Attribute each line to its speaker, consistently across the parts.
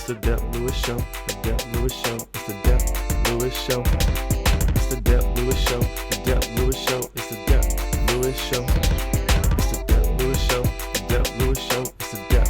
Speaker 1: It's the Dep Lewis Show. The Dep Lewis Show. It's the Dep Lewis Show. It's the Dep Lewis Show. The Dep Lewis Show. It's the Dep Lewis Show. It's the Dep Lewis Show. The Dep Lewis Show. It's the Dep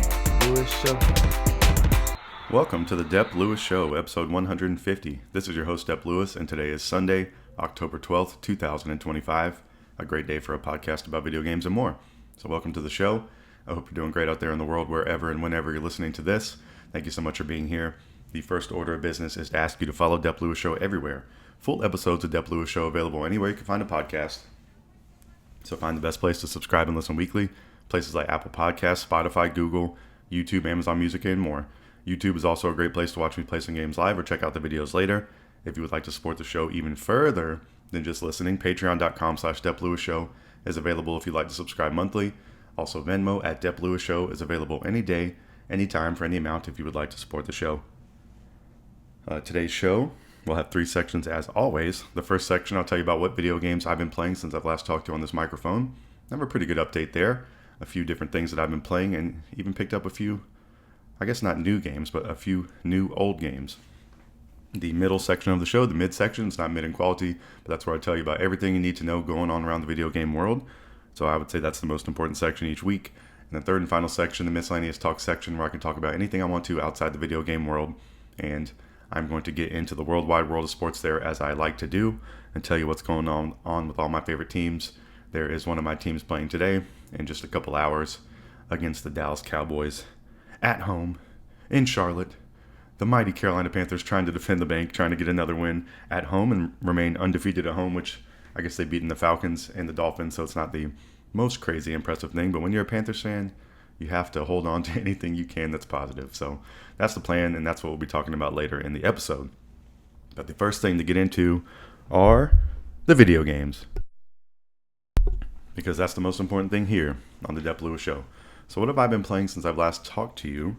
Speaker 1: Lewis Show.
Speaker 2: Welcome to the Dep Lewis Show, episode 150. This is your host, Dep Lewis, and today is Sunday, October 12th, 2025. A great day for a podcast about video games and more. So welcome to the show. I hope you're doing great out there in the world, wherever and whenever you're listening to this. Thank you so much for being here. The first order of business is to ask you to follow Dep Lewis Show everywhere. Full episodes of Dep Lewis Show available anywhere you can find a podcast. So find the best place to subscribe and listen weekly. Places like Apple Podcasts, Spotify, Google, YouTube, Amazon Music, and more. YouTube is also a great place to watch me play some games live or check out the videos later. If you would like to support the show even further than just listening, patreon.com/Dep Lewis Show is available if you'd like to subscribe monthly. Also, Venmo at Dep Lewis Show is available any day, anytime, for any amount if you would like to support the show. Today's show will have three sections as always. The first section, I'll tell you about what video games I've been playing since I've last talked to you on this microphone. I have a pretty good update there. A few different things that I've been playing, and even picked up a few, I guess not new games, but a few new old games. The middle section of the show, the mid section, it's not mid in quality, but that's where I tell you about everything you need to know going on around the video game world. So I would say that's the most important section each week. And the third and final section, the Miscellaneous Talk section, where I can talk about anything I want to outside the video game world. And I'm going to get into the worldwide world of sports there, as I like to do, and tell you what's going on with all my favorite teams. There is one of my teams playing today in just a couple hours against the Dallas Cowboys at home in Charlotte. The mighty Carolina Panthers trying to defend the bank, trying to get another win at home and remain undefeated at home, which I guess they've beaten the Falcons and the Dolphins, so it's not the most crazy impressive thing. But when you're a Panthers fan, you have to hold on to anything you can that's positive. So that's the plan, and that's what we'll be talking about later in the episode. But the first thing to get into are the video games, because that's the most important thing here on the Dep Lewis Show. So what have I been playing since I've last talked to you?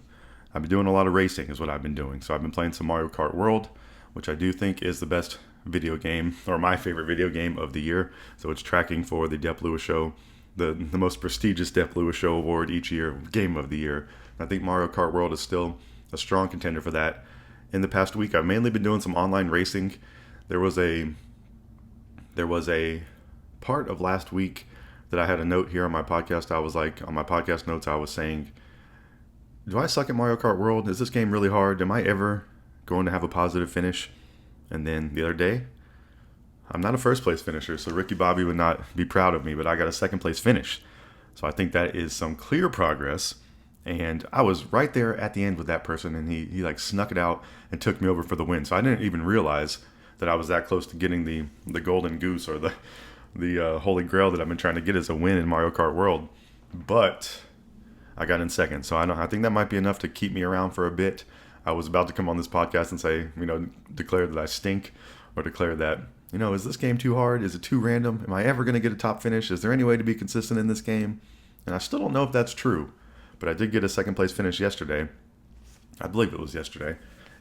Speaker 2: I've been doing a lot of racing is what I've been doing. So I've been playing some Mario Kart World, which I do think is the best video game, or my favorite video game of the year. So it's tracking for the Dep Lewis Show, the most prestigious Dep Lewis Show award each year, Game of the Year. I think Mario Kart World is still a strong contender for that. In the past week, I've mainly been doing some online racing. There was a part of last week that I had a note here on my podcast. I was like, on my podcast notes, I was saying, do I suck at Mario Kart World? Is this game really hard? Am I ever going to have a positive finish? And then the other day, I'm not a first place finisher, so Ricky Bobby would not be proud of me, but I got a second place finish. So I think that is some clear progress. And I was right there at the end with that person, and he like snuck it out and took me over for the win. So I didn't even realize that I was that close to getting the golden goose, or the holy grail that I've been trying to get as a win in Mario Kart World. But I got in second, so I think that might be enough to keep me around for a bit. I was about to come on this podcast and say, declare that I stink, or declare that, is this game too hard? Is it too random? Am I ever going to get a top finish? Is there any way to be consistent in this game? And I still don't know if that's true, but I did get a second place finish yesterday. I believe it was yesterday,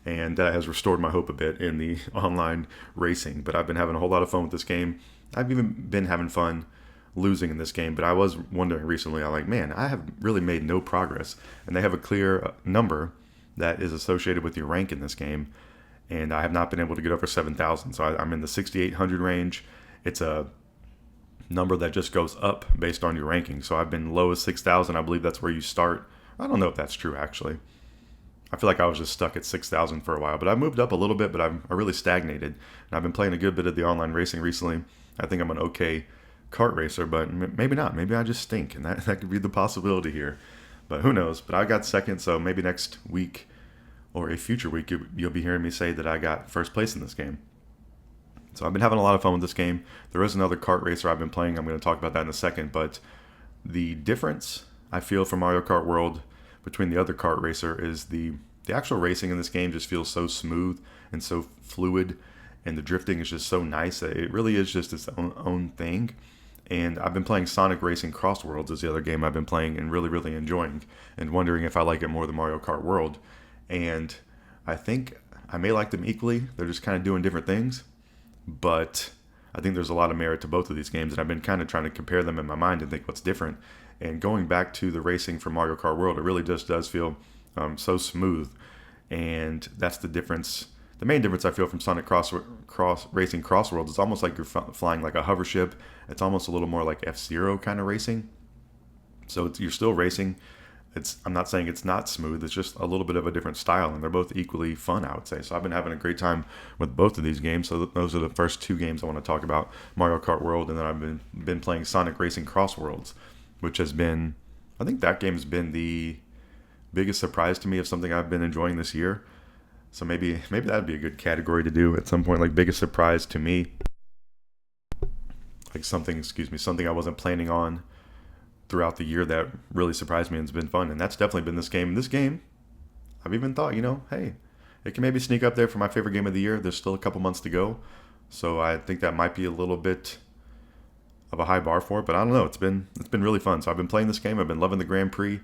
Speaker 2: and that has restored my hope a bit in the online racing. But I've been having a whole lot of fun with this game. I've even been having fun losing in this game, but I was wondering recently, I have really made no progress, and they have a clear number that is associated with your rank in this game, and I have not been able to get over 7,000, so I'm in the 6,800 range. It's a number that just goes up based on your ranking, so I've been low as 6,000. I believe that's where you start. I don't know if that's true, actually. I feel like I was just stuck at 6,000 for a while, but I moved up a little bit, but I really stagnated, and I've been playing a good bit of the online racing recently. I think I'm an okay kart racer, but maybe not. Maybe I just stink, and that could be the possibility here. But who knows? But I got second, so maybe next week or a future week you'll be hearing me say that I got first place in this game. So I've been having a lot of fun with this game. There is another kart racer I've been playing. I'm going to talk about that in a second. But the difference I feel from Mario Kart World between the other kart racer is the actual racing in this game just feels so smooth and so fluid, and the drifting is just so nice that it really is just its own thing. And I've been playing Sonic Racing CrossWorlds is the other game I've been playing and really, really enjoying, and wondering if I like it more than Mario Kart World. And I think I may like them equally. They're just kind of doing different things. But I think there's a lot of merit to both of these games, and I've been kind of trying to compare them in my mind and think what's different. And going back to the racing for Mario Kart World, it really just does feel so smooth. And that's the difference. The main difference I feel from Sonic Cross Racing CrossWorlds is almost like you're flying like a hover ship. It's almost a little more like F-Zero kind of racing. So you're still racing. I'm not saying it's not smooth. It's just a little bit of a different style, and they're both equally fun, I would say. So I've been having a great time with both of these games. So those are the first two games I want to talk about: Mario Kart World, and then I've been playing Sonic Racing CrossWorlds, which has been, I think that game has been the biggest surprise to me of something I've been enjoying this year. So maybe that'd be a good category to do at some point, like biggest surprise to me, like something I wasn't planning on throughout the year that really surprised me and has been fun. And that's definitely been this game. And this game, I've even thought, hey, it can maybe sneak up there for my favorite game of the year. There's still a couple months to go, so I think that might be a little bit of a high bar for it. But I don't know. It's been really fun. So I've been playing this game. I've been loving the Grand Prix.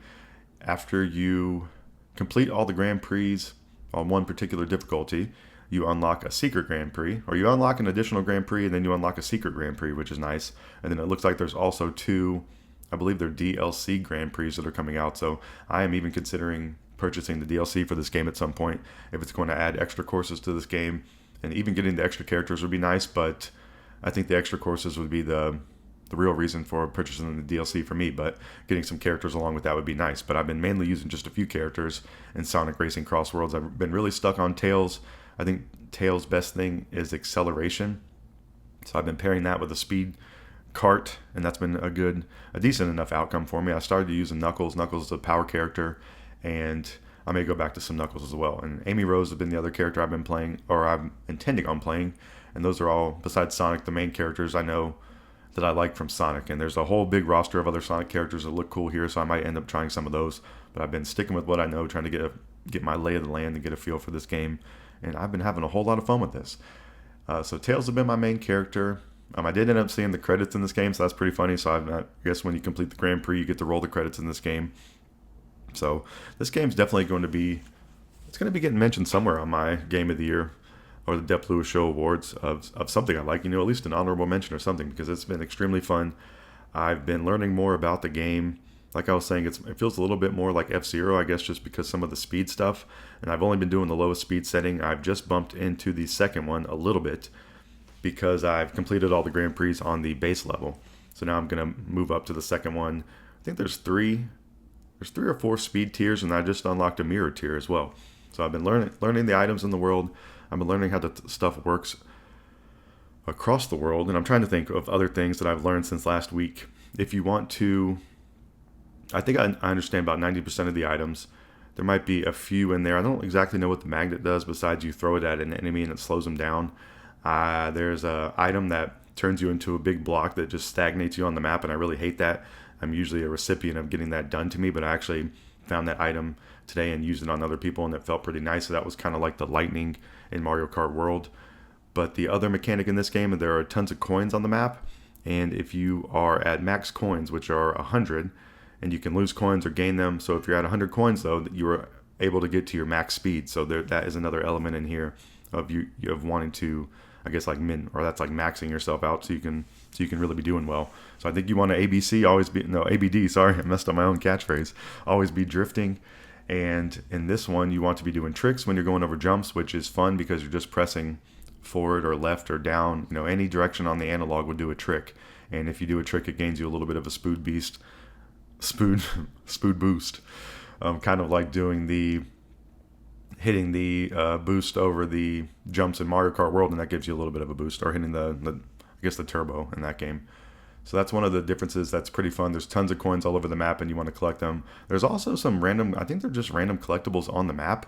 Speaker 2: After you complete all the Grand Prix on one particular difficulty, you unlock a secret Grand Prix, or you unlock an additional Grand Prix, and then you unlock a secret Grand Prix, which is nice. And then it looks like there's also two, I believe they're DLC Grand Prix that are coming out. So I am even considering purchasing the DLC for this game at some point if it's going to add extra courses to this game. And even getting the extra characters would be nice, but I think the extra courses would be the real reason for purchasing the DLC for me. But getting some characters along with that would be nice. But I've been mainly using just a few characters in Sonic Racing CrossWorlds. I've been really stuck on Tails. I think Tails' best thing is acceleration. So I've been pairing that with a speed Kart, and that's been a decent enough outcome for me. I started using Knuckles. Knuckles is a power character, and I may go back to some Knuckles as well. And Amy Rose has been the other character I've been playing, or I'm intending on playing. And those are all, besides Sonic, the main characters I know that I like from Sonic. And there's a whole big roster of other Sonic characters that look cool here, so I might end up trying some of those. But I've been sticking with what I know, trying to get my lay of the land and get a feel for this game. And I've been having a whole lot of fun with this. So Tails has been my main character. I did end up seeing the credits in this game, so that's pretty funny. So I guess when you complete the Grand Prix, you get to roll the credits in this game. So this game's definitely going to be getting mentioned somewhere on my Game of the Year or the Dep Lewis Show awards of something I like, at least an honorable mention or something, because it's been extremely fun. I've been learning more about the game. Like I was saying, it feels a little bit more like F-Zero, I guess, just because some of the speed stuff. And I've only been doing the lowest speed setting. I've just bumped into the second one a little bit, because I've completed all the Grand Prix on the base level. So now I'm going to move up to the second one. I think there's three or four speed tiers, and I just unlocked a mirror tier as well. So I've been learning the items in the world. I've been learning how the stuff works across the world, and I'm trying to think of other things that I've learned since last week. If you want to, I think I understand about 90% of the items. There might be a few in there. I don't exactly know what the magnet does besides you throw it at an enemy and it slows them down. There's an item that turns you into a big block that just stagnates you on the map, and I really hate that. I'm usually a recipient of getting that done to me, but I actually found that item today and used it on other people, and it felt pretty nice. So that was kind of like the lightning in Mario Kart World. But the other mechanic in this game, there are tons of coins on the map, and if you are at max coins, which are 100, and you can lose coins or gain them. So if you're at 100 coins, though, you are able to get to your max speed. So that is another element in here of wanting to, I guess, like that's like maxing yourself out so you can really be doing well. So I think you want to ABD, sorry, I messed up my own catchphrase. Always be drifting. And in this one, you want to be doing tricks when you're going over jumps, which is fun because you're just pressing forward or left or down. Any direction on the analog would do a trick. And if you do a trick, it gains you a little bit of a spood boost. Kind of like hitting the boost over the jumps in Mario Kart World, and that gives you a little bit of a boost, or hitting the turbo in that game. So that's one of the differences. That's pretty fun. There's tons of coins all over the map, and you want to collect them. There's also some I think they're just random collectibles on the map.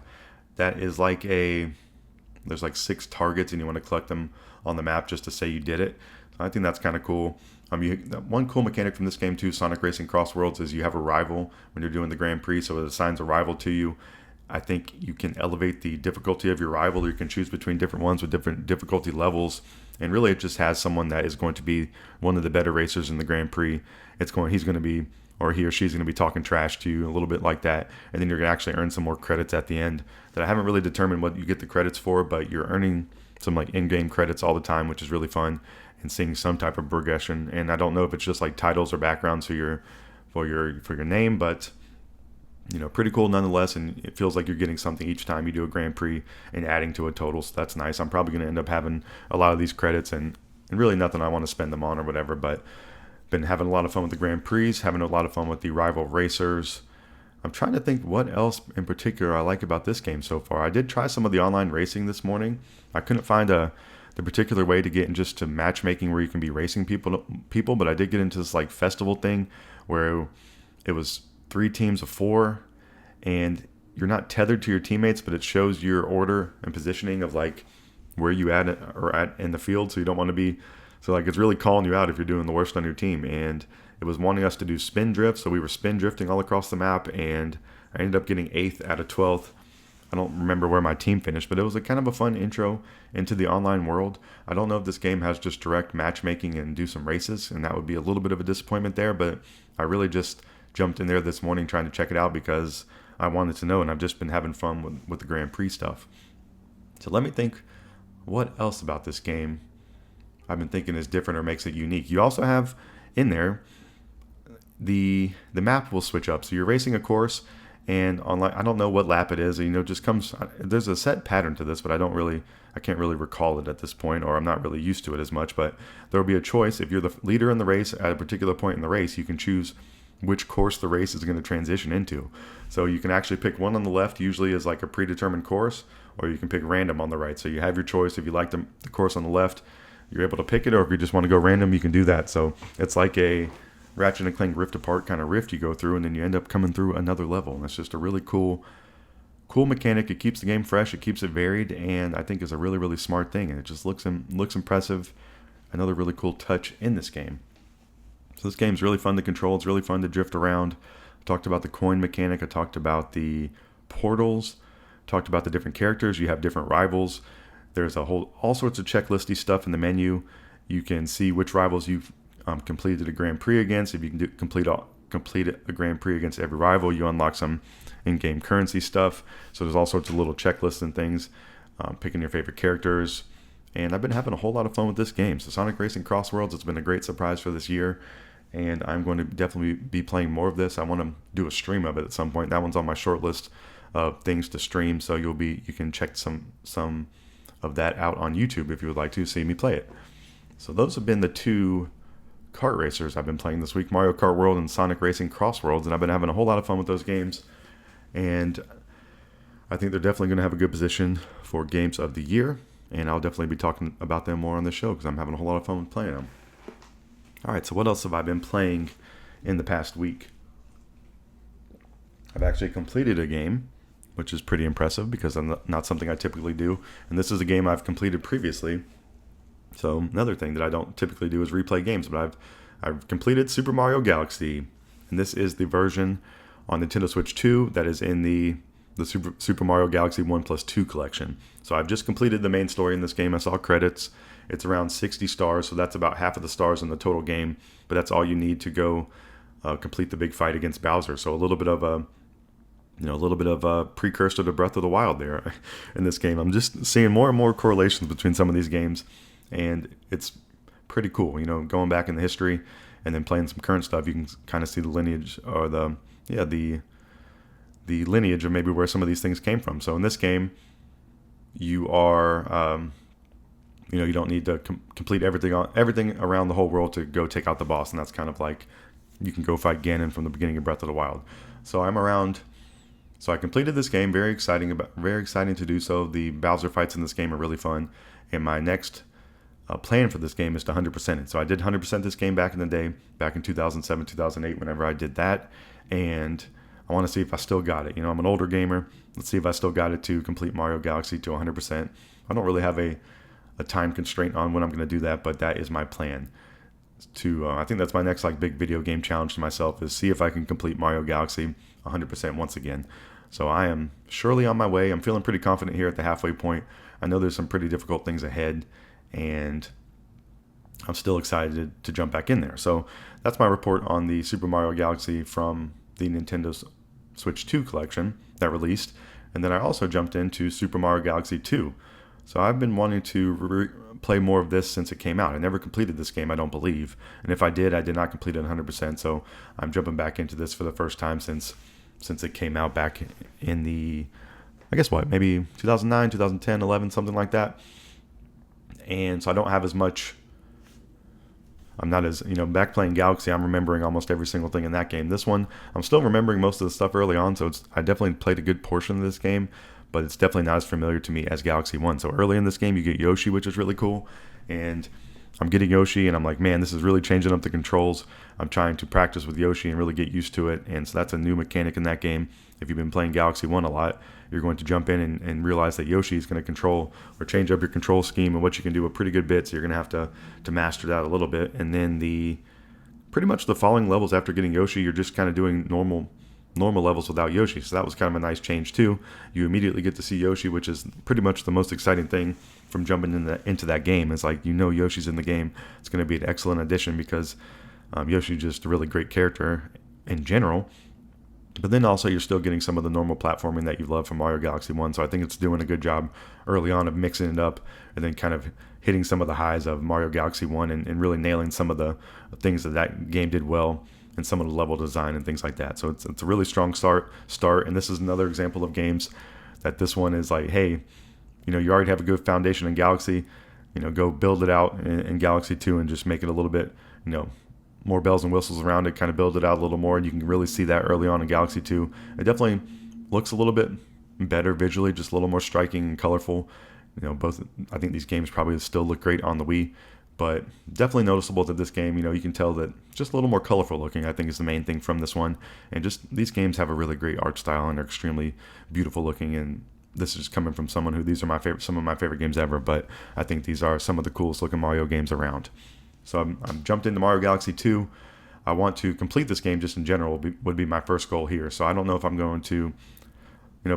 Speaker 2: That is there's like 6 targets, and you want to collect them on the map just to say you did it. So I think that's kind of cool. One cool mechanic from this game too, Sonic Racing CrossWorlds, is you have a rival when you're doing the Grand Prix, so it assigns a rival to you. I think you can elevate the difficulty of your rival, or you can choose between different ones with different difficulty levels. And really, it just has someone that is going to be one of the better racers in the Grand Prix. He's going to be, or he or she's going to be talking trash to you, a little bit like that. And then you're going to actually earn some more credits at the end that I haven't really determined what you get the credits for, but you're earning some like in-game credits all the time, which is really fun, and seeing some type of progression. And I don't know if it's just like titles or backgrounds for your name, but pretty cool nonetheless, and it feels like you're getting something each time you do a Grand Prix and adding to a total, so that's nice. I'm probably going to end up having a lot of these credits and really nothing I want to spend them on or whatever, but been having a lot of fun with the Grand Prix, having a lot of fun with the rival racers. I'm trying to think what else in particular I like about this game so far. I did try some of the online racing this morning. I couldn't find the particular way to get in just to matchmaking where you can be racing people, but I did get into this like festival thing where it was 3 teams of 4, and you're not tethered to your teammates, but it shows your order and positioning of like where you at in the field. So you don't want to be, so like it's really calling you out if you're doing the worst on your team. And it was wanting us to do spin drift, so we were spin drifting all across the map, and I ended up getting 8th out of 12th. I don't remember where my team finished, but it was a kind of a fun intro into the online world. I don't know if this game has just direct matchmaking and do some races, and that would be a little bit of a disappointment there, but I really just jumped in there this morning trying to check it out because I wanted to know, and I've just been having fun with the Grand Prix stuff. So let me think what else about this game I've been thinking is different or makes it unique. You also have in there the map will switch up. So you're racing a course, and on I don't know what lap it is. Just comes. There's a set pattern to this, but I can't really recall it at this point, or I'm not really used to it as much. But there will be a choice. If you're the leader in the race at a particular point in the race, you can choose which course the race is going to transition into. So you can actually pick one on the left, usually as like a predetermined course, or you can pick random on the right. So you have your choice. If you like the course on the left, you're able to pick it, or if you just want to go random, you can do that. So it's like a Ratchet and Clank Rift Apart kind of rift you go through, and then you end up coming through another level. And it's just a really cool mechanic. It keeps the game fresh, it keeps it varied, and I think is a really, really smart thing. And it just looks impressive. Another really cool touch in this game. So this game's really fun to control. It's really fun to drift around. I talked about the coin mechanic. I talked about the portals. Talked about the different characters. You have different rivals. There's all sorts of checklisty stuff in the menu. You can see which rivals you've completed a Grand Prix against. If you can complete a Grand Prix against every rival, you unlock some in-game currency stuff. So there's all sorts of little checklists and things. Picking your favorite characters. And I've been having a whole lot of fun with this game. So Sonic Racing CrossWorlds, it's been a great surprise for this year. And I'm going to definitely be playing more of this. I want to do a stream of it at some point. That one's on my short list of things to stream. So you can check some of that out on YouTube if you would like to see me play it. So those have been the 2 kart racers I've been playing this week, Mario Kart World and Sonic Racing CrossWorlds, and I've been having a whole lot of fun with those games, and I think they're definitely going to have a good position for games of the year, and I'll definitely be talking about them more on the show because I'm having a whole lot of fun with playing them. Alright, so what else have I been playing in the past week? I've actually completed a game, which is pretty impressive because I'm not something I typically do, and this is a game I've completed previously. So another thing that I don't typically do is replay games, but I've completed Super Mario Galaxy, and this is the version on Nintendo Switch 2 that is in the Super Mario Galaxy 1+2 collection. So I've just completed the main story in this game. I saw credits. It's around 60 stars, so that's about half of the stars in the total game, but that's all you need to go complete the big fight against Bowser. So a little bit of a precursor to Breath of the Wild there in this game. I'm just seeing more and more correlations between some of these games. And it's pretty cool, going back in the history and then playing some current stuff. You can kind of see the lineage or the lineage of maybe where some of these things came from. So in this game, you are, you don't need to complete everything around the whole world to go take out the boss. And that's kind of like you can go fight Ganon from the beginning of Breath of the Wild. So I'm around. So I completed this game. Very exciting to do so. The Bowser fights in this game are really fun. And my next plan for this game is to 100% it. So I did 100% this game back in the day, back in 2007, 2008, whenever I did that. And I want to see if I still got it. I'm an older gamer. Let's see if I still got it to complete Mario Galaxy to 100%. I don't really have a time constraint on when I'm going to do that, but that is my plan. I think that's my next big video game challenge to myself is see if I can complete Mario Galaxy 100% once again. So I am surely on my way. I'm feeling pretty confident here at the halfway point. I know there's some pretty difficult things ahead, and I'm still excited to jump back in there. So that's my report on the Super Mario Galaxy from the Nintendo Switch 2 collection that released. And then I also jumped into Super Mario Galaxy 2. So I've been wanting to play more of this since it came out. I never completed this game, I don't believe. And if I did not complete it 100%. So I'm jumping back into this for the first time since since it came out back in the, I guess what, maybe 2009, 2010, 11, something like that. And so I don't have as much. I'm not as, back playing Galaxy, I'm remembering almost every single thing in that game. This one, I'm still remembering most of the stuff early on, so I definitely played a good portion of this game, but it's definitely not as familiar to me as Galaxy 1. So early in this game, you get Yoshi, which is really cool, and I'm getting Yoshi, and I'm like, man, this is really changing up the controls. I'm trying to practice with Yoshi and really get used to it, and so that's a new mechanic in that game. If you've been playing Galaxy 1 a lot, you're going to jump in and realize that Yoshi is going to control or change up your control scheme and what you can do a pretty good bit, so you're going to have to master that a little bit. And then pretty much the following levels after getting Yoshi, you're just kind of doing normal levels without Yoshi, so that was kind of a nice change too. You immediately get to see Yoshi, which is pretty much the most exciting thing from jumping into that game. It's like, Yoshi's in the game. It's going to be an excellent addition because Yoshi's just a really great character in general. But then also you're still getting some of the normal platforming that you love from Mario Galaxy 1. So I think it's doing a good job early on of mixing it up and then kind of hitting some of the highs of Mario Galaxy 1 and really nailing some of the things that game did well and some of the level design and things like that. So it's a really strong start. And this is another example of games that this one is like, hey, you already have a good foundation in Galaxy, go build it out in Galaxy 2 and just make it a little bit, more bells and whistles around it, kind of build it out a little more. And you can really see that early on in Galaxy 2. It definitely looks a little bit better visually, just a little more striking and colorful. Both, I think these games probably still look great on the Wii, but definitely noticeable that this game, you can tell that just a little more colorful looking, I think, is the main thing from this one. And just these games have a really great art style and they're extremely beautiful looking. And this is coming from someone who these are some of my favorite games ever, but I think these are some of the coolest looking Mario games around. So I'm jumped into Mario Galaxy 2. I want to complete this game just in general would be my first goal here. So I don't know if I'm going to,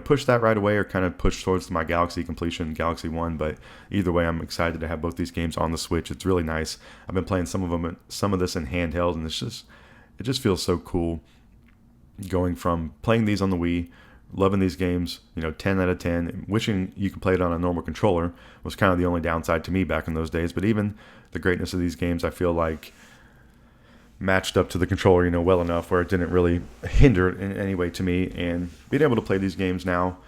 Speaker 2: push that right away or kind of push towards my Galaxy completion, Galaxy 1. But either way, I'm excited to have both these games on the Switch. It's really nice. I've been playing some of this in handheld, and it just feels so cool going from playing these on the Wii, loving these games, 10 out of 10. Wishing you could play it on a normal controller was kind of the only downside to me back in those days. But even the greatness of these games, I feel like, matched up to the controller, well enough where it didn't really hinder it in any way to me. And being able to play these games now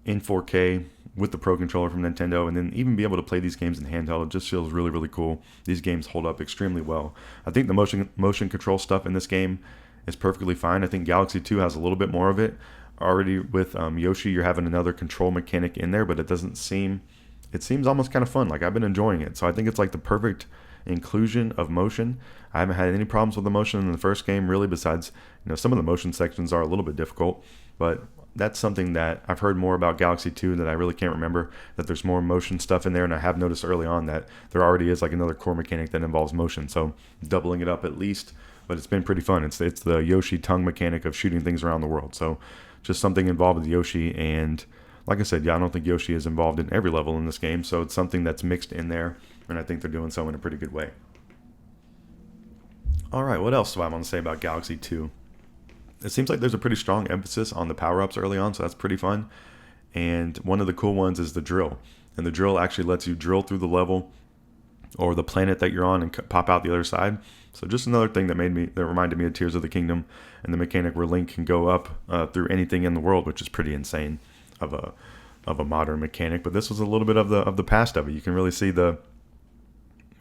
Speaker 2: in 4K with the Pro Controller from Nintendo, and then even be able to play these games in handheld, it just feels really, really cool. These games hold up extremely well. I think the motion control stuff in this game is perfectly fine. I think Galaxy 2 has a little bit more of it. Already with Yoshi, you're having another control mechanic in there, but it seems almost kind of fun. Like, I've been enjoying it. So I think it's like the perfect inclusion of motion. I haven't had any problems with the motion in the first game, really, besides, some of the motion sections are a little bit difficult, but that's something that I've heard more about Galaxy 2 that I really can't remember, that there's more motion stuff in there, and I have noticed early on that there already is like another core mechanic that involves motion, so doubling it up at least. But it's been pretty fun. It's the Yoshi tongue mechanic of shooting things around the world. So just something involved with Yoshi. And like I said, I don't think Yoshi is involved in every level in this game. So it's something that's mixed in there. And I think they're doing so in a pretty good way. All right, what else do I want to say about Galaxy 2? It seems like there's a pretty strong emphasis on the power-ups early on, so that's pretty fun. And one of the cool ones is the drill. And the drill actually lets you drill through the level or the planet that you're on and pop out the other side. So just another thing that reminded me of Tears of the Kingdom and the mechanic where Link can go up through anything in the world, which is pretty insane of a modern mechanic. But this was a little bit of the past of it. You can really see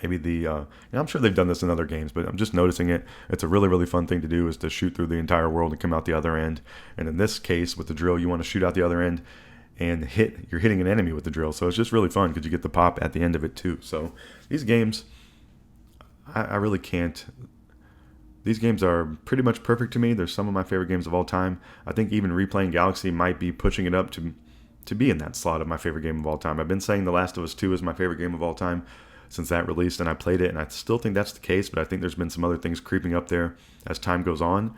Speaker 2: I'm sure they've done this in other games, but I'm just noticing it. It's a really, really fun thing to do, is to shoot through the entire world and come out the other end. And in this case, with the drill, you want to shoot out the other end and you're hitting an enemy with the drill. So it's just really fun because you get the pop at the end of it too. So these games, I really can't. These games are pretty much perfect to me. They're some of my favorite games of all time. I think even replaying Galaxy might be pushing it up to be in that slot of my favorite game of all time. I've been saying The Last of Us 2 is my favorite game of all time since that released, and I played it, and I still think that's the case, but I think there's been some other things creeping up there as time goes on,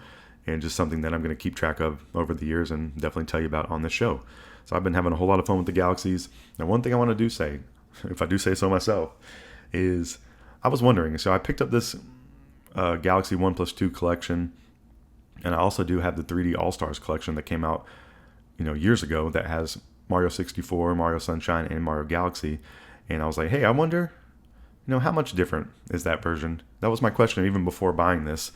Speaker 2: and just something that I'm going to keep track of over the years and definitely tell you about on this show. So I've been having a whole lot of fun with the Galaxies. Now, one thing I want to say, if I do say so myself, is I was wondering, so I picked up this Galaxy 1+2 collection, and I also do have the 3D All-Stars collection that came out, years ago, that has Mario 64, Mario Sunshine, and Mario Galaxy. And I was like, hey, I wonder, how much different is that version? That was my question even before buying this.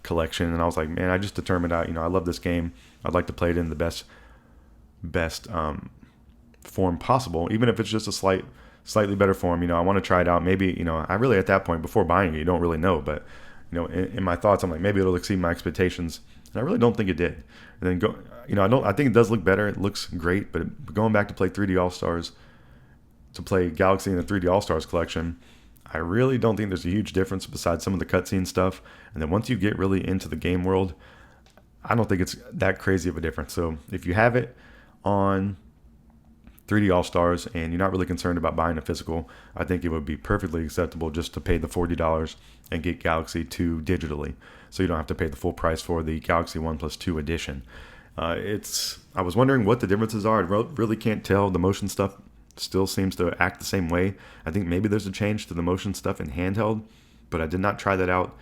Speaker 2: collection, and I was like, man, I just determined I love this game. I'd like to play it in the best form possible, even if it's just a slightly better form. I want to try it out. Maybe, I really, at that point, before buying it, you don't really know, but in my thoughts, I'm like, maybe it'll exceed my expectations, and I really don't think it did. And then I think it does look better. It looks great, but going back to play 3D All-Stars, to play Galaxy in the 3D All-Stars collection, I really don't think there's a huge difference besides some of the cutscene stuff. And then once you get really into the game world, I don't think it's that crazy of a difference. So if you have it on 3D All-Stars and you're not really concerned about buying a physical, I think it would be perfectly acceptable just to pay the $40 and get Galaxy 2 digitally. So you don't have to pay the full price for the Galaxy 1 Plus 2 edition. I was wondering what the differences are. I really can't tell. The motion stuff still seems to act the same way. I think maybe there's a change to the motion stuff in handheld, but I did not try that out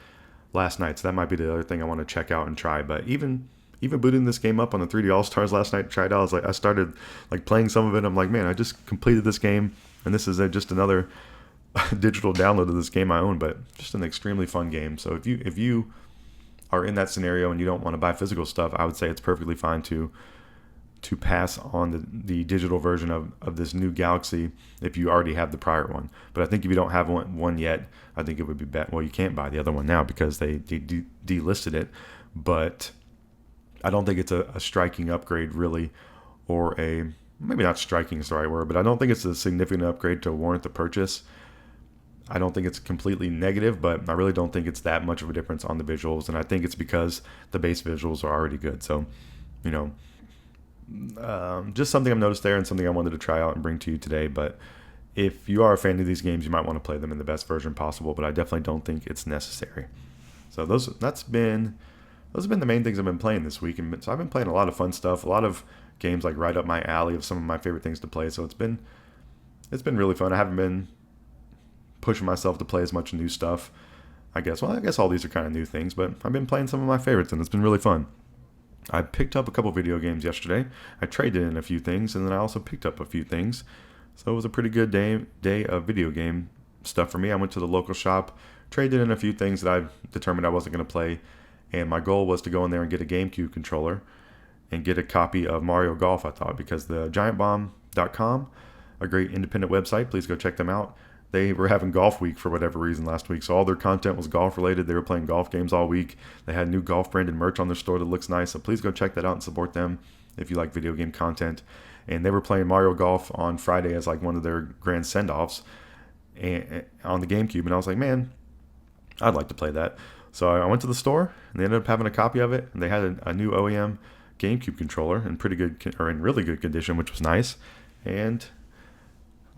Speaker 2: last night. So that might be the other thing I want to check out and try. But even booting this game up on the 3D All-Stars last night to try it out, I started playing some of it. I'm like, man, I just completed this game, and this is just another digital download of this game I own, but just an extremely fun game. So if you are in that scenario and you don't want to buy physical stuff, I would say it's perfectly fine to pass on the digital version of this new Galaxy if you already have the prior one. But I think if you don't have one yet, I think it would be better. Well, you can't buy the other one now because they delisted it, but I don't think it's a striking upgrade really, or maybe not striking is the right word, but I don't think it's a significant upgrade to warrant the purchase. I don't think it's completely negative, but I really don't think it's that much of a difference on the visuals, and I think it's because the base visuals are already good. So, just something I've noticed there and something I wanted to try out and bring to you today. But if you are a fan of these games, you might want to play them in the best version possible, but I definitely don't think it's necessary. So those have been the main things I've been playing this week. And so I've been playing a lot of fun stuff, a lot of games right up my alley of some of my favorite things to play. So it's been really fun. I haven't been pushing myself to play as much new stuff, I guess. Well, I guess all these are kind of new things, but I've been playing some of my favorites, and it's been really fun. I picked up a couple video games yesterday. I traded in a few things, and then I also picked up a few things. So it was a pretty good day of video game stuff for me. I went to the local shop, traded in a few things that I determined I wasn't going to play, and my goal was to go in there and get a GameCube controller and get a copy of Mario Golf, I thought, because the GiantBomb.com, a great independent website, please go check them out. They were having golf week for whatever reason last week, so all their content was golf related. They were playing golf games all week. They had new golf branded merch on their store that looks nice, so please go check that out and support them if you like video game content. And they were playing Mario Golf on Friday as one of their grand send-offs on the GameCube, and I was like, man, I'd like to play that. So I went to the store, and they ended up having a copy of it, and they had a new OEM GameCube controller in really good condition, which was nice. And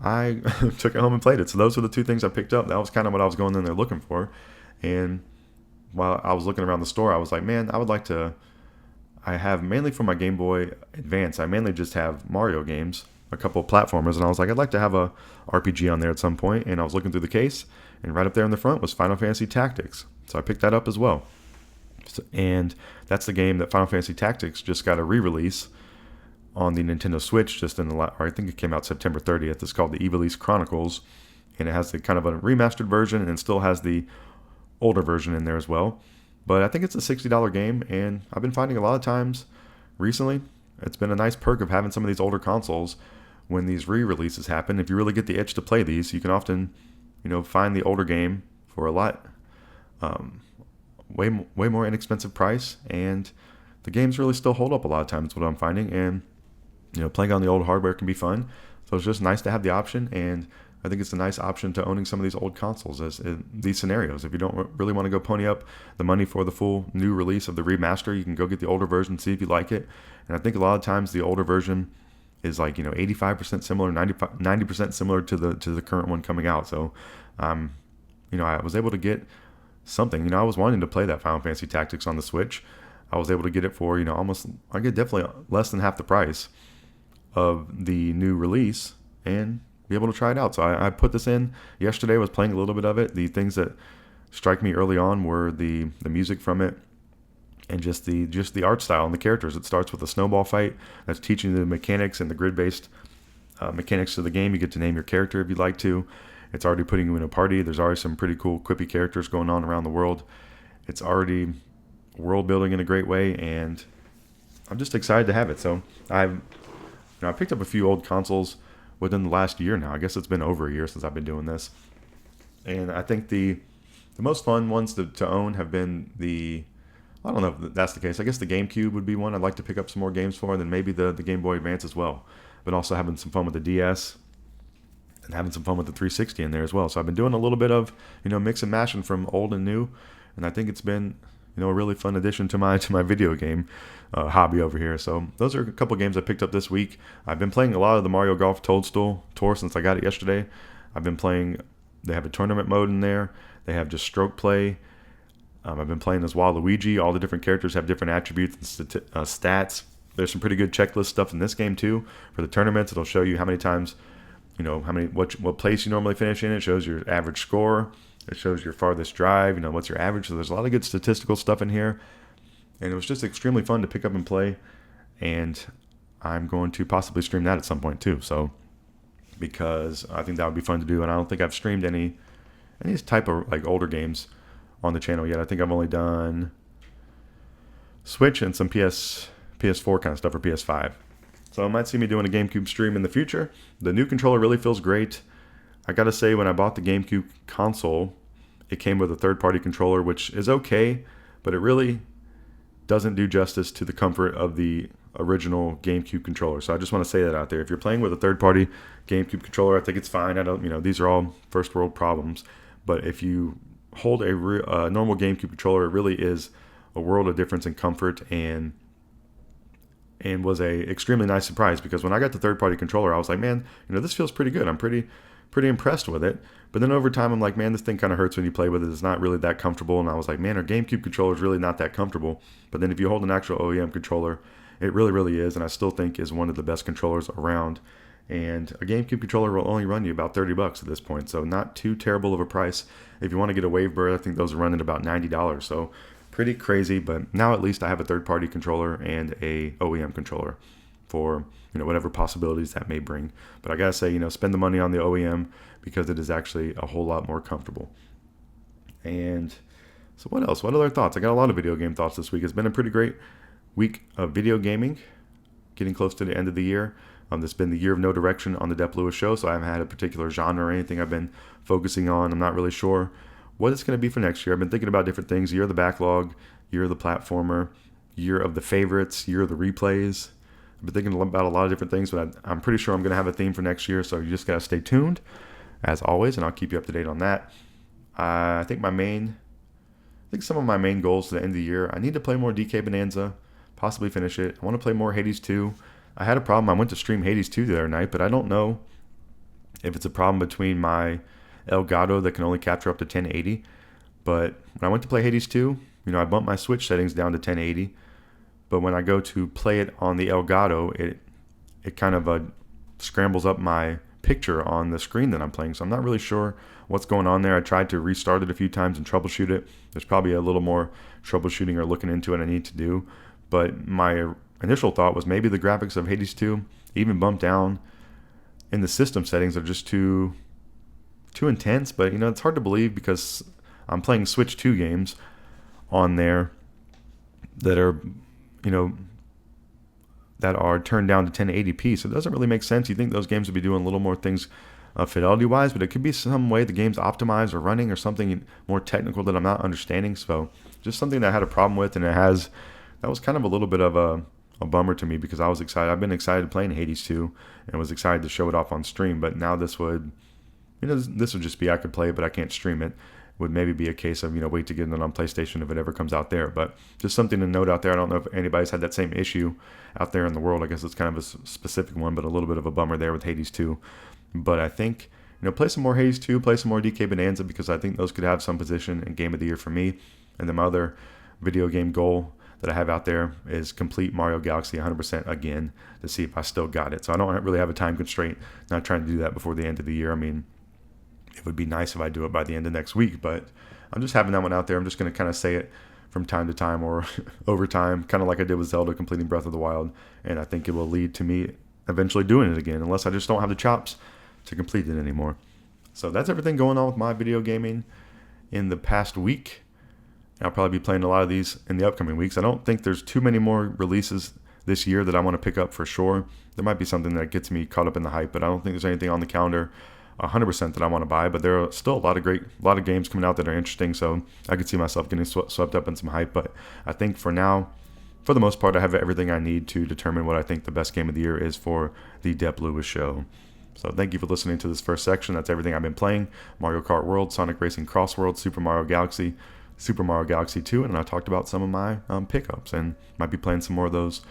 Speaker 2: I took it home and played it. So those were the two things I picked up. That was kind of what I was going in there looking for. And while I was looking around the store, I was like, man, I have mainly for my Game Boy Advance, I mainly just have Mario games, a couple of platformers, and I was like, I'd like to have a RPG on there at some point. And I was looking through the case, and right up there in the front was Final Fantasy Tactics. So I picked that up as well. And that's the game that Final Fantasy Tactics just got a re-release on the Nintendo Switch I think it came out September 30th. It's called the Ivalice Chronicles, and it has the kind of a remastered version and still has the older version in there as well. But I think it's a $60 game, and I've been finding a lot of times recently, it's been a nice perk of having some of these older consoles when these re-releases happen. If you really get the itch to play these, you can often, find the older game for a lot, way more inexpensive price, and the games really still hold up a lot of times, what I'm finding, and playing on the old hardware can be fun. So it's just nice to have the option, and I think it's a nice option to owning some of these old consoles as in these scenarios. If you don't really want to go pony up the money for the full new release of the remaster, you can go get the older version, see if you like it. And I think a lot of times the older version is 85% similar, 90% similar to the current one coming out. So, I was able to get something. I was wanting to play that Final Fantasy Tactics on the Switch. I was able to get it for, I get definitely less than half the price of the new release and be able to try it out. So I put this in yesterday, was playing a little bit of it. The things that strike me early on were the music from it and just the art style and the characters. It starts with a snowball fight that's teaching you the mechanics and the grid-based mechanics of the game. You get to name your character if you'd like to. It's already putting you in a party. There's already some pretty cool quippy characters going on around the world. It's already world building in a great way, and I'm just excited to have it. So I picked up a few old consoles within the last year now. I guess it's been over a year since I've been doing this. And I think the most fun ones to own have been I don't know if that's the case. I guess the GameCube would be one I'd like to pick up some more games for, and then maybe the Game Boy Advance as well. But also having some fun with the DS and having some fun with the 360 in there as well. So I've been doing a little bit of, mix and mashing from old and new, and I think it's been, a really fun addition to my video game hobby over here. So those are a couple games I picked up this week. I've been playing a lot of the Mario Golf Toadstool Tour since I got it yesterday. I've been playing. They have a tournament mode in there. They have just stroke play. I've been playing as Waluigi. All the different characters have different attributes and stats. There's some pretty good checklist stuff in this game too. For the tournaments, it'll show you how many times, what place you normally finish in. It shows your average score. It shows your farthest drive. What's your average. So there's a lot of good statistical stuff in here. And it was just extremely fun to pick up and play. And I'm going to possibly stream that at some point too. So because I think that would be fun to do. And I don't think I've streamed any type of like older games on the channel yet. I think I've only done Switch and some PS4 kind of stuff, or PS5. So I might see me doing a GameCube stream in the future. The new controller really feels great. I gotta say, when I bought the GameCube console, it came with a third-party controller, which is okay, but it really doesn't do justice to the comfort of the original GameCube controller. So I just want to say that out there. If you're playing with a third-party GameCube controller, I think it's fine. These are all first-world problems. But if you hold a normal GameCube controller, it really is a world of difference in comfort, and was a extremely nice surprise, because when I got the third-party controller, I was like, man, this feels pretty good. I'm pretty impressed with it. But then over time, I'm like, man, this thing kind of hurts when you play with it. It's not really that comfortable. And I was like, man, our GameCube controller is really not that comfortable. But then if you hold an actual OEM controller, it really, really is. And I still think is one of the best controllers around. And a GameCube controller will only run you about $30 at this point. So not too terrible of a price. If you want to get a Wavebird, I think those are running about $90. So pretty crazy. But now at least I have a third-party controller and a OEM controller for whatever possibilities that may bring. But I gotta say, spend the money on the OEM, because it is actually a whole lot more comfortable. And so what else? What other thoughts? I got a lot of video game thoughts this week. It's been a pretty great week of video gaming, getting close to the end of the year. This has been the year of no direction on the Dep Lewis Show, so I haven't had a particular genre or anything I've been focusing on. I'm not really sure what it's going to be for next year. I've been thinking about different things: year of the backlog, year of the platformer, year of the favorites, year of the replays. I've been thinking about a lot of different things, but I'm pretty sure I'm going to have a theme for next year, so you just got to stay tuned, as always, and I'll keep you up to date on that. I think some of my main goals to the end of the year, I need to play more DK Bonanza, possibly finish it. I want to play more Hades 2. I had a problem. I went to stream Hades 2 the other night, but I don't know if it's a problem between my Elgato that can only capture up to 1080. But when I went to play Hades 2, I bumped my Switch settings down to 1080. But when I go to play it on the Elgato, it kind of scrambles up my picture on the screen that I'm playing. So I'm not really sure what's going on there. I tried to restart it a few times and troubleshoot it. There's probably a little more troubleshooting or looking into it I need to do. But my initial thought was maybe the graphics of Hades 2, even bumped down in the system settings, are just too intense. But it's hard to believe, because I'm playing Switch 2 games on there that are turned down to 1080p, so it doesn't really make sense. You think those games would be doing a little more things fidelity-wise, but it could be some way the game's optimized or running, or something more technical that I'm not understanding. So just something that I had a problem with, and that was kind of a little bit of a bummer to me, because I was excited. I've been excited playing Hades 2 and was excited to show it off on stream, but now this would just be, I could play it, but I can't stream it. Would maybe be a case of, wait to get it on PlayStation if it ever comes out there. But just something to note out there. I don't know if anybody's had that same issue out there in the world. I guess it's kind of a specific one, but a little bit of a bummer there with Hades 2. But I think, play some more Hades 2, play some more DK Bonanza, because I think those could have some position in Game of the Year for me. And then my other video game goal that I have out there is complete Mario Galaxy 100% again, to see if I still got it. So I don't really have a time constraint. Not trying to do that before the end of the year. I mean, it would be nice if I do it by the end of next week, but I'm just having that one out there. I'm just going to kind of say it from time to time, or over time, kind of like I did with Zelda completing Breath of the Wild, and I think it will lead to me eventually doing it again, unless I just don't have the chops to complete it anymore. So that's everything going on with my video gaming in the past week. I'll probably be playing a lot of these in the upcoming weeks. I don't think there's too many more releases this year that I want to pick up for sure. There might be something that gets me caught up in the hype, but I don't think there's anything on the calendar 100% that I want to buy. But there are still a lot of games coming out that are interesting, so I could see myself getting swept up in some hype. But I think for now, for the most part, I have everything I need to determine what I think the best game of the year is for the Dep Lewis Show. So thank you for listening to this first section. That's everything I've been playing: Mario Kart World, Sonic Racing CrossWorlds, Super Mario Galaxy, Super Mario Galaxy 2, and I talked about some of my pickups, and might be playing some more of those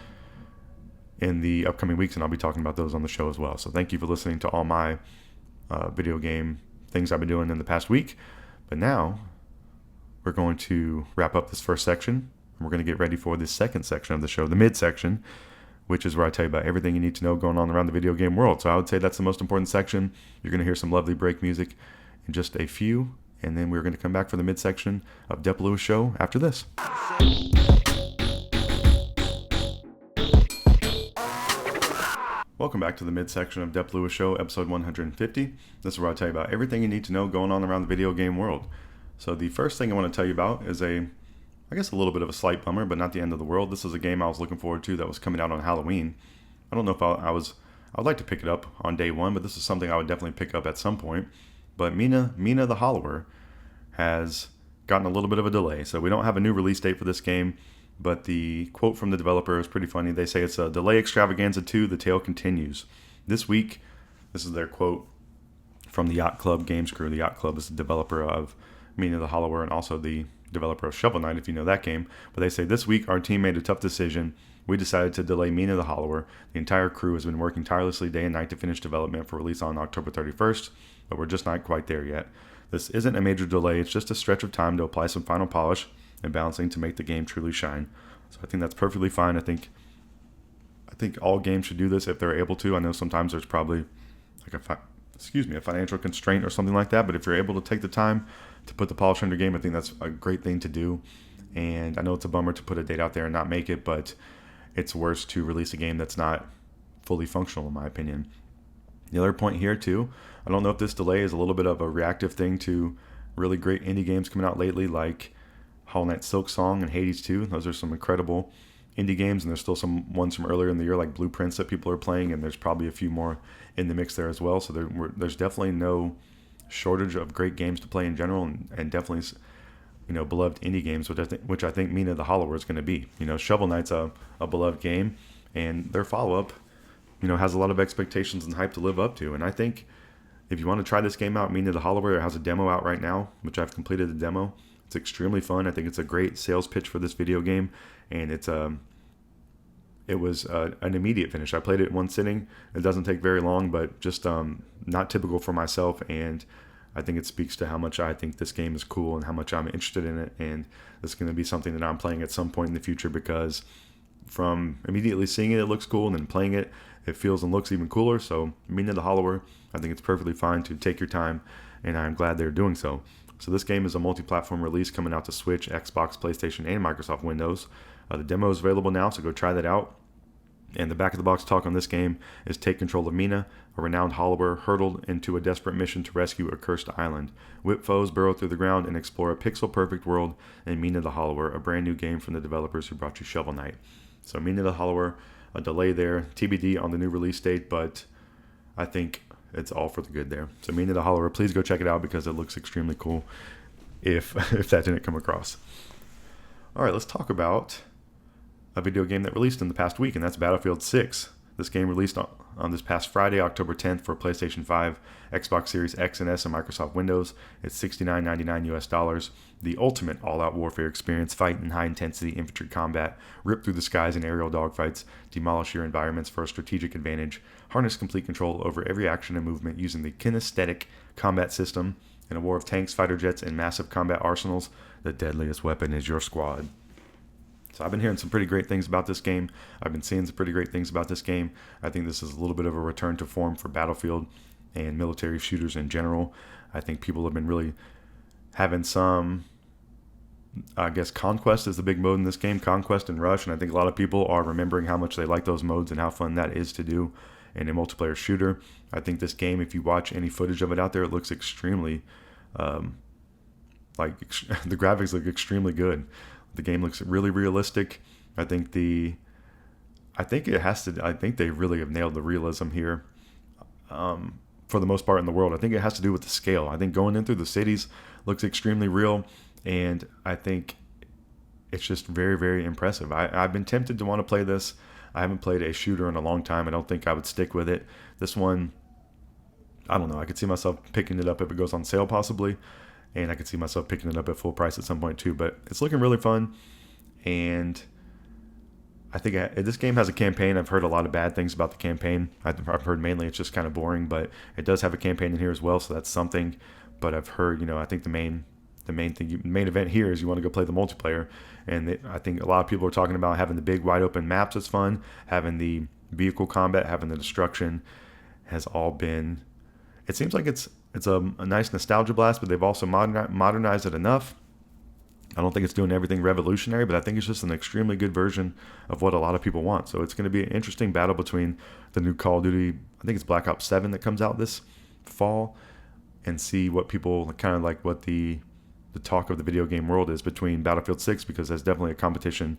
Speaker 2: in the upcoming weeks, and I'll be talking about those on the show as well. So thank you for listening to all my video game things I've been doing in the past week. But now we're going to wrap up this first section, and we're going to get ready for the second section of the show, the mid-section, which is where I tell you about everything you need to know going on around the video game world. So I would say that's the most important section. You're going to hear some lovely break music in just a few, and then we're going to come back for the midsection of Dep Lewis Show after this. Welcome back to the midsection of Dep Lewis Show, episode 150. This is where I tell you about everything you need to know going on around the video game world. So the first thing I want to tell you about is I guess a little bit of a slight bummer, but not the end of the world. This is a game I was looking forward to that was coming out on Halloween. I don't know if I would like to pick it up on day one, but this is something I would definitely pick up at some point. But Mina the Hollower has gotten a little bit of a delay. So we don't have a new release date for this game, but the quote from the developer is pretty funny. They say it's a delay extravaganza 2, the tale continues. This week, this is their quote from the Yacht Club Games crew. The Yacht Club is the developer of Mina the Hollower and also the developer of Shovel Knight, if you know that game. But they say, this week our team made a tough decision. We decided to delay Mina the Hollower. The entire crew has been working tirelessly day and night to finish development for release on October 31st, but we're just not quite there yet. This isn't a major delay, it's just a stretch of time to apply some final polish and balancing to make the game truly shine. So I think that's perfectly fine. I think all games should do this if they're able to. I know sometimes there's probably like a financial constraint or something like that, but if you're able to take the time to put the polish on your game, I think that's a great thing to do. And I know it's a bummer to put a date out there and not make it, but it's worse to release a game that's not fully functional, in my opinion. The other point here too, I don't know if this delay is a little bit of a reactive thing to really great indie games coming out lately, like Hollow Knight Silk Song and Hades 2. Those are some incredible indie games, and there's still some ones from earlier in the year like Blueprints that people are playing, and there's probably a few more in the mix there as well. So there's definitely no shortage of great games to play in general, and definitely beloved indie games, which I think Mina the Hollower is going to be. Shovel Knight's a beloved game, and their follow-up has a lot of expectations and hype to live up to. And I think if you want to try this game out, Mina the Hollower has a demo out right now, which I've completed the demo. It's extremely fun. I think it's a great sales pitch for this video game, and it was an immediate finish. I played it in one sitting. It doesn't take very long, but just not typical for myself, and I think it speaks to how much I think this game is cool and how much I'm interested in it, and it's going to be something that I'm playing at some point in the future, because from immediately seeing it, it looks cool, and then playing it, it feels and looks even cooler. So Mina the Hollower, I think it's perfectly fine to take your time, and I'm glad they're doing so. So this game is a multi-platform release coming out to Switch, Xbox, PlayStation, and Microsoft Windows. The demo is available now, so go try that out. And the back of the box talk on this game is take control of Mina, a renowned hollower hurtled into a desperate mission to rescue a cursed island. Whip foes, burrow through the ground, and explore a pixel-perfect world in Mina the Hollower, a brand new game from the developers who brought you Shovel Knight. So Mina the Hollower, a delay there, TBD on the new release date, but I think it's all for the good there. So Mina the Hollower, please go check it out because it looks extremely cool if that didn't come across. All right, let's talk about a video game that released in the past week, and that's Battlefield 6. This game released on this past Friday, October 10th for PlayStation 5, Xbox Series X and S, and Microsoft Windows. It's $69.99 US. The ultimate all-out warfare experience, fight in high-intensity infantry combat, rip through the skies in aerial dogfights, demolish your environments for a strategic advantage, harness complete control over every action and movement using the kinesthetic combat system. In a war of tanks, fighter jets, and massive combat arsenals, the deadliest weapon is your squad. So I've been hearing some pretty great things about this game. I've been seeing some pretty great things about this game. I think this is a little bit of a return to form for Battlefield and military shooters in general. I think people have been really having some, Conquest is the big mode in this game, Conquest and Rush, and I think a lot of people are remembering how much they like those modes and how fun that is to do in a multiplayer shooter. I think this game, if you watch any footage of it out there, it looks extremely Like the graphics look extremely good. The game looks really realistic. I think they really have nailed the realism here. For the most part in the world, I think it has to do with the scale. I think going in through the cities looks extremely real, and I think it's just very, very impressive. I've been tempted to want to play this. I haven't played a shooter in a long time. I don't think I would stick with it. This one, I don't know. I could see myself picking it up if it goes on sale possibly, and I could see myself picking it up at full price at some point too. But it's looking really fun, and I think this game has a campaign. I've heard a lot of bad things about the campaign. I've heard mainly it's just kind of boring, but it does have a campaign in here as well, so that's something. But I've heard, I think the main event here is you want to go play the multiplayer, and I think a lot of people are talking about having the big wide open maps is fun, having the vehicle combat, having the destruction has all been. It seems like it's a nice nostalgia blast, but they've also modernized it enough. I don't think it's doing everything revolutionary, but I think it's just an extremely good version of what a lot of people want. So it's going to be an interesting battle between the new Call of Duty, I think it's Black Ops 7 that comes out this fall, and see what people kind of like, what the talk of the video game world is between Battlefield 6, because there's definitely a competition,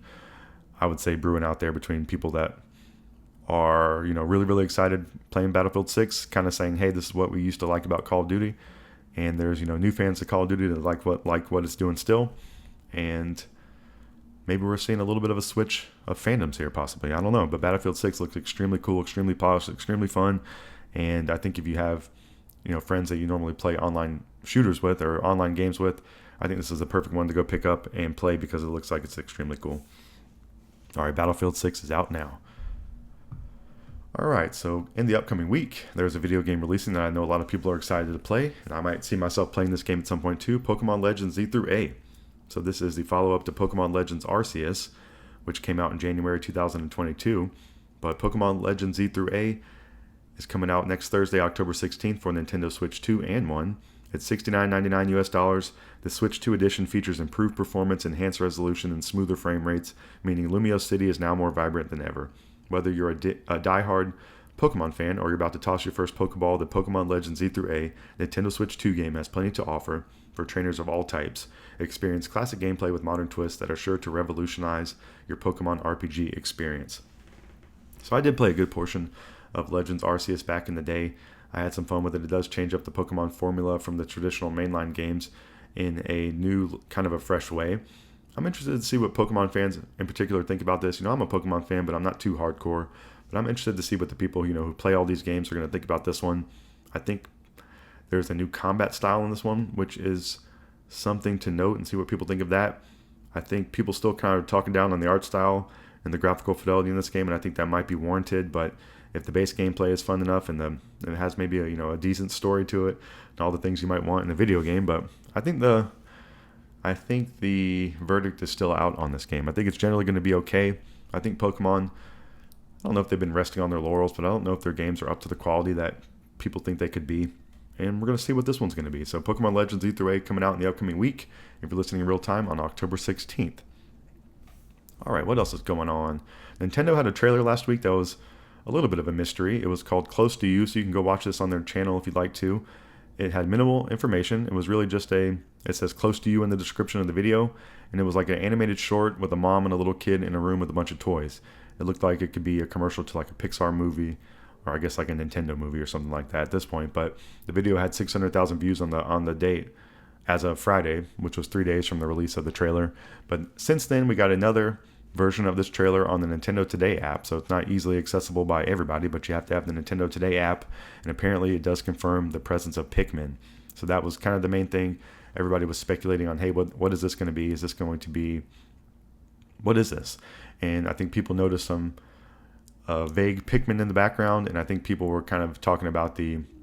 Speaker 2: I would say, brewing out there between people that are, really, really excited playing Battlefield 6, kind of saying, hey, this is what we used to like about Call of Duty. And there's, new fans of Call of Duty that like what it's doing still. And maybe we're seeing a little bit of a switch of fandoms here, possibly. I don't know. But Battlefield 6 looks extremely cool, extremely polished, extremely fun. And I think if you have, friends that you normally play online shooters with or online games with, I think this is the perfect one to go pick up and play because it looks like it's extremely cool. All right, Battlefield 6 is out now. All right, so in the upcoming week, there's a video game releasing that I know a lot of people are excited to play, and I might see myself playing this game at some point too, Pokemon Legends Z through A. So this is the follow-up to Pokemon Legends Arceus, which came out in January 2022. But Pokemon Legends Z through A is coming out next Thursday, October 16th for Nintendo Switch 2 and 1. It's $69.99 US. The Switch 2 edition features improved performance, enhanced resolution, and smoother frame rates, meaning Lumio City is now more vibrant than ever. Whether you're a diehard Pokemon fan or you're about to toss your first Pokeball, the Pokemon Legends Z through A Nintendo Switch 2 game has plenty to offer for trainers of all types. Experience classic gameplay with modern twists that are sure to revolutionize your Pokemon RPG experience. So I did play a good portion of Legends Arceus back in the day. I had some fun with it. It does change up the Pokemon formula from the traditional mainline games in a new, kind of a fresh way. I'm interested to see what Pokemon fans in particular think about this. I'm a Pokemon fan, but I'm not too hardcore. But I'm interested to see what the people, who play all these games are going to think about this one. I think there's a new combat style in this one, which is something to note, and see what people think of that. I think people still kind of talking down on the art style and the graphical fidelity in this game, and I think that might be warranted. But if the base gameplay is fun enough and it has maybe a decent story to it and all the things you might want in a video game, but I think the verdict is still out on this game. I think it's generally going to be okay. I think Pokemon, I don't know if they've been resting on their laurels, but I don't know if their games are up to the quality that people think they could be. And we're going to see what this one's going to be. So Pokemon Legends Z through A coming out in the upcoming week, if you're listening in real time, on October 16th. All right, what else is going on? Nintendo had a trailer last week that was a little bit of a mystery. It was called Close to You, so you can go watch this on their channel if you'd like to. It had minimal information. It was really just it says Close to You in the description of the video, and it was like an animated short with a mom and a little kid in a room with a bunch of toys. It looked like it could be a commercial to like a Pixar movie, or I guess like a Nintendo movie or something like that at this point. But the video had 600,000 views on the date as of Friday, which was 3 days from the release of the trailer. But since then, we got another version of this trailer on the Nintendo Today app, so it's not easily accessible by everybody, but you have to have the Nintendo Today app, and apparently it does confirm the presence of Pikmin. So that was kind of the main thing. Everybody was speculating on, hey, what is this going to be? Is this going to be, what is this? And I think people noticed some vague Pikmin in the background, and I think people were kind of talking about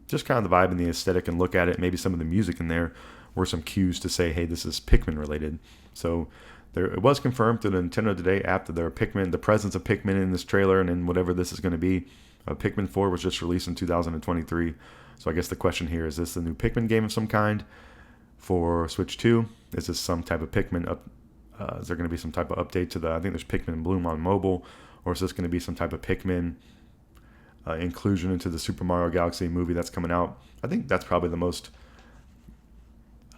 Speaker 2: just kind of the vibe and the aesthetic and look at it. Maybe some of the music in there were some cues to say, hey, this is Pikmin related. So it was confirmed through the Nintendo Today app that there are the presence of Pikmin in this trailer, and in whatever this is going to be. Pikmin 4 was just released in 2023. So I guess the question here, is this a new Pikmin game of some kind for Switch 2? Is this some type of Pikmin is there going to be some type of update to I think there's Pikmin Bloom on mobile, or is this going to be some type of Pikmin inclusion into the Super Mario Galaxy movie that's coming out? I think that's probably the most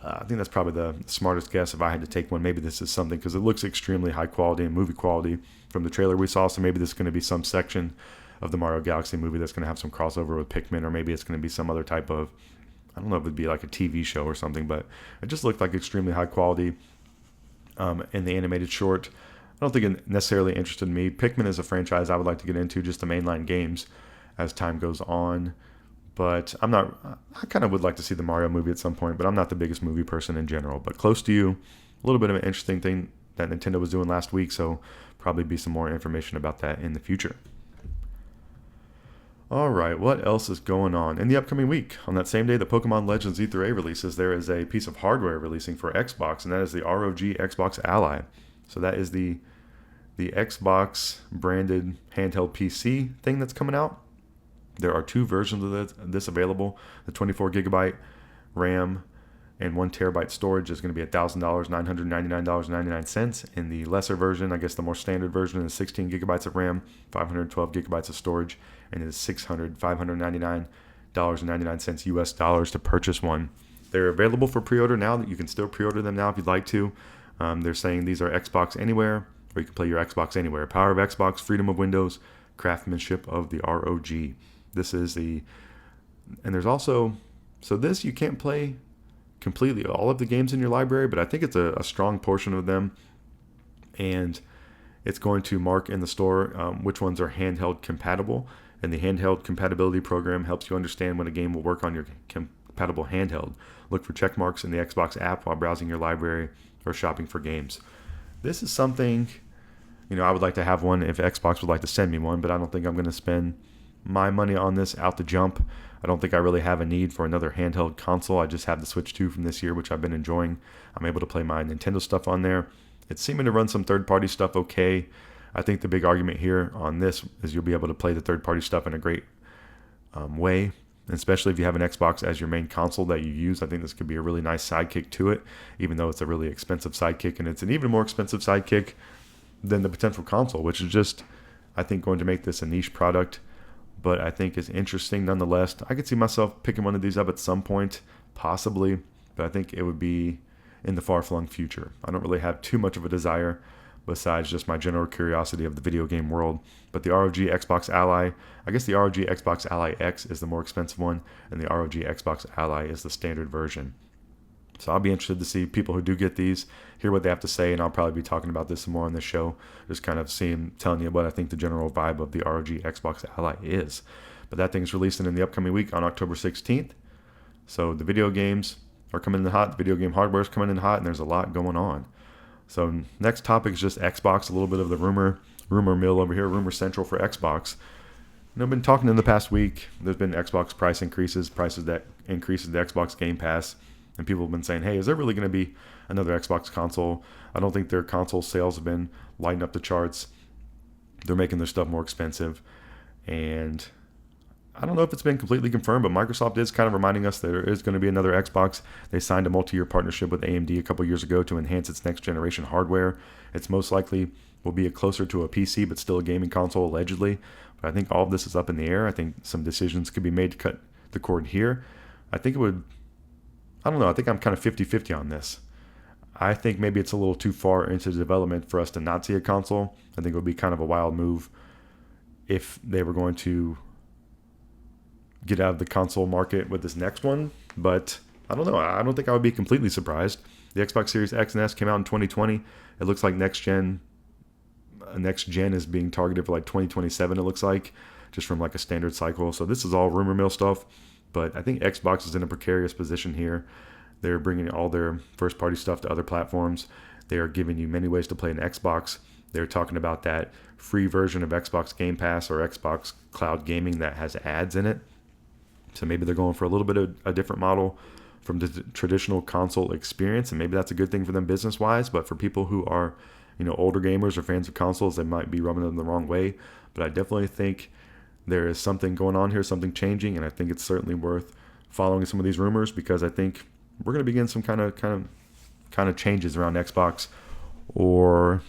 Speaker 2: I think that's probably the smartest guess if I had to take one. Maybe this is something, because it looks extremely high quality and movie quality from the trailer we saw. So maybe this is going to be some section of the Mario Galaxy movie that's going to have some crossover with Pikmin, or maybe it's going to be some other type of, I don't know if it'd be like a TV show or something, but it just looked like extremely high quality in the animated short. I don't think it necessarily interested me. Pikmin is a franchise I would like to get into, just the mainline games as time goes on. But I kind of would like to see the Mario movie at some point, but I'm not the biggest movie person in general. But close to you, a little bit of an interesting thing that Nintendo was doing last week, so probably be some more information about that in the future. All right, what else is going on in the upcoming week? On that same day that Pokemon Legends E3A releases, there is a piece of hardware releasing for Xbox, and that is the ROG Xbox Ally. So that is the Xbox branded handheld PC thing that's coming out. There are 2 versions of this available. The 24 gigabyte RAM and 1 terabyte storage is going to be $1,000, $999.99. In the lesser version, I guess the more standard version, is 16 gigabytes of RAM, 512 gigabytes of storage, and it is $599.99 US dollars to purchase one. They're available for pre-order now. You can still pre-order them now if you'd like to. They're saying these are Xbox Anywhere, or you can play your Xbox Anywhere. Power of Xbox, freedom of Windows, craftsmanship of the ROG. This is and there's also, so this you can't play completely all of the games in your library, but I think it's a strong portion of them, and it's going to mark in the store which ones are handheld compatible, and the handheld compatibility program helps you understand when a game will work on your compatible handheld. Look for check marks in the Xbox app while browsing your library or shopping for games. This is something, I would like to have one if Xbox would like to send me one, but I don't think I'm going to spend my money on this out the jump. I don't think I really have a need for another handheld console. I just have the Switch 2 from this year, which I've been enjoying. I'm able to play my Nintendo stuff on there. It's seeming to run some third-party stuff okay. I think the big argument here on this is you'll be able to play the third-party stuff in a great way, especially if you have an Xbox as your main console that you use. I think this could be a really nice sidekick to it, even though it's a really expensive sidekick, and it's an even more expensive sidekick than the potential console, which is just, I think, going to make this a niche product, but I think it's interesting nonetheless. I could see myself picking one of these up at some point, possibly, but I think it would be in the far-flung future. I don't really have too much of a desire besides just my general curiosity of the video game world. But the ROG Xbox Ally, I guess the ROG Xbox Ally X is the more expensive one, and the ROG Xbox Ally is the standard version. So I'll be interested to see people who do get these, hear what they have to say, and I'll probably be talking about this some more on the show, just kind of telling you what I think the general vibe of the ROG Xbox Ally is. But that thing's releasing in the upcoming week on October 16th. So the video games are coming in hot, the video game hardware is coming in hot, and there's a lot going on. So next topic is just Xbox, a little bit of the rumor mill over here, rumor central for Xbox. I've been talking in the past week, there's been Xbox price increases, prices that increases the Xbox Game Pass, and people have been saying, hey, is there really going to be another Xbox console? I don't think their console sales have been lighting up the charts. They're making their stuff more expensive, and I don't know if it's been completely confirmed, but Microsoft is kind of reminding us that there is going to be another Xbox. They signed a multi-year partnership with AMD a couple years ago to enhance its next-generation hardware. It's most likely will be closer to a PC, but still a gaming console, allegedly. But I think all of this is up in the air. I think some decisions could be made to cut the cord here. I think I think I'm kind of 50-50 on this. I think maybe it's a little too far into the development for us to not see a console. I think it would be kind of a wild move if they were going to get out of the console market with this next one, but I don't know. I don't think I would be completely surprised. The Xbox Series X and S came out in 2020. It looks like next gen is being targeted for like 2027, it looks like, just from like a standard cycle. So this is all rumor mill stuff, but I think Xbox is in a precarious position here. They're bringing all their first party stuff to other platforms. They are giving you many ways to play an Xbox. They're talking about that free version of Xbox Game Pass or Xbox Cloud Gaming that has ads in it. So maybe they're going for a little bit of a different model from the traditional console experience, and maybe that's a good thing for them business-wise. But for people who are, older gamers or fans of consoles, they might be rubbing them the wrong way. But I definitely think there is something going on here, something changing, and I think it's certainly worth following some of these rumors, because I think we're going to begin some kind of changes around Xbox, or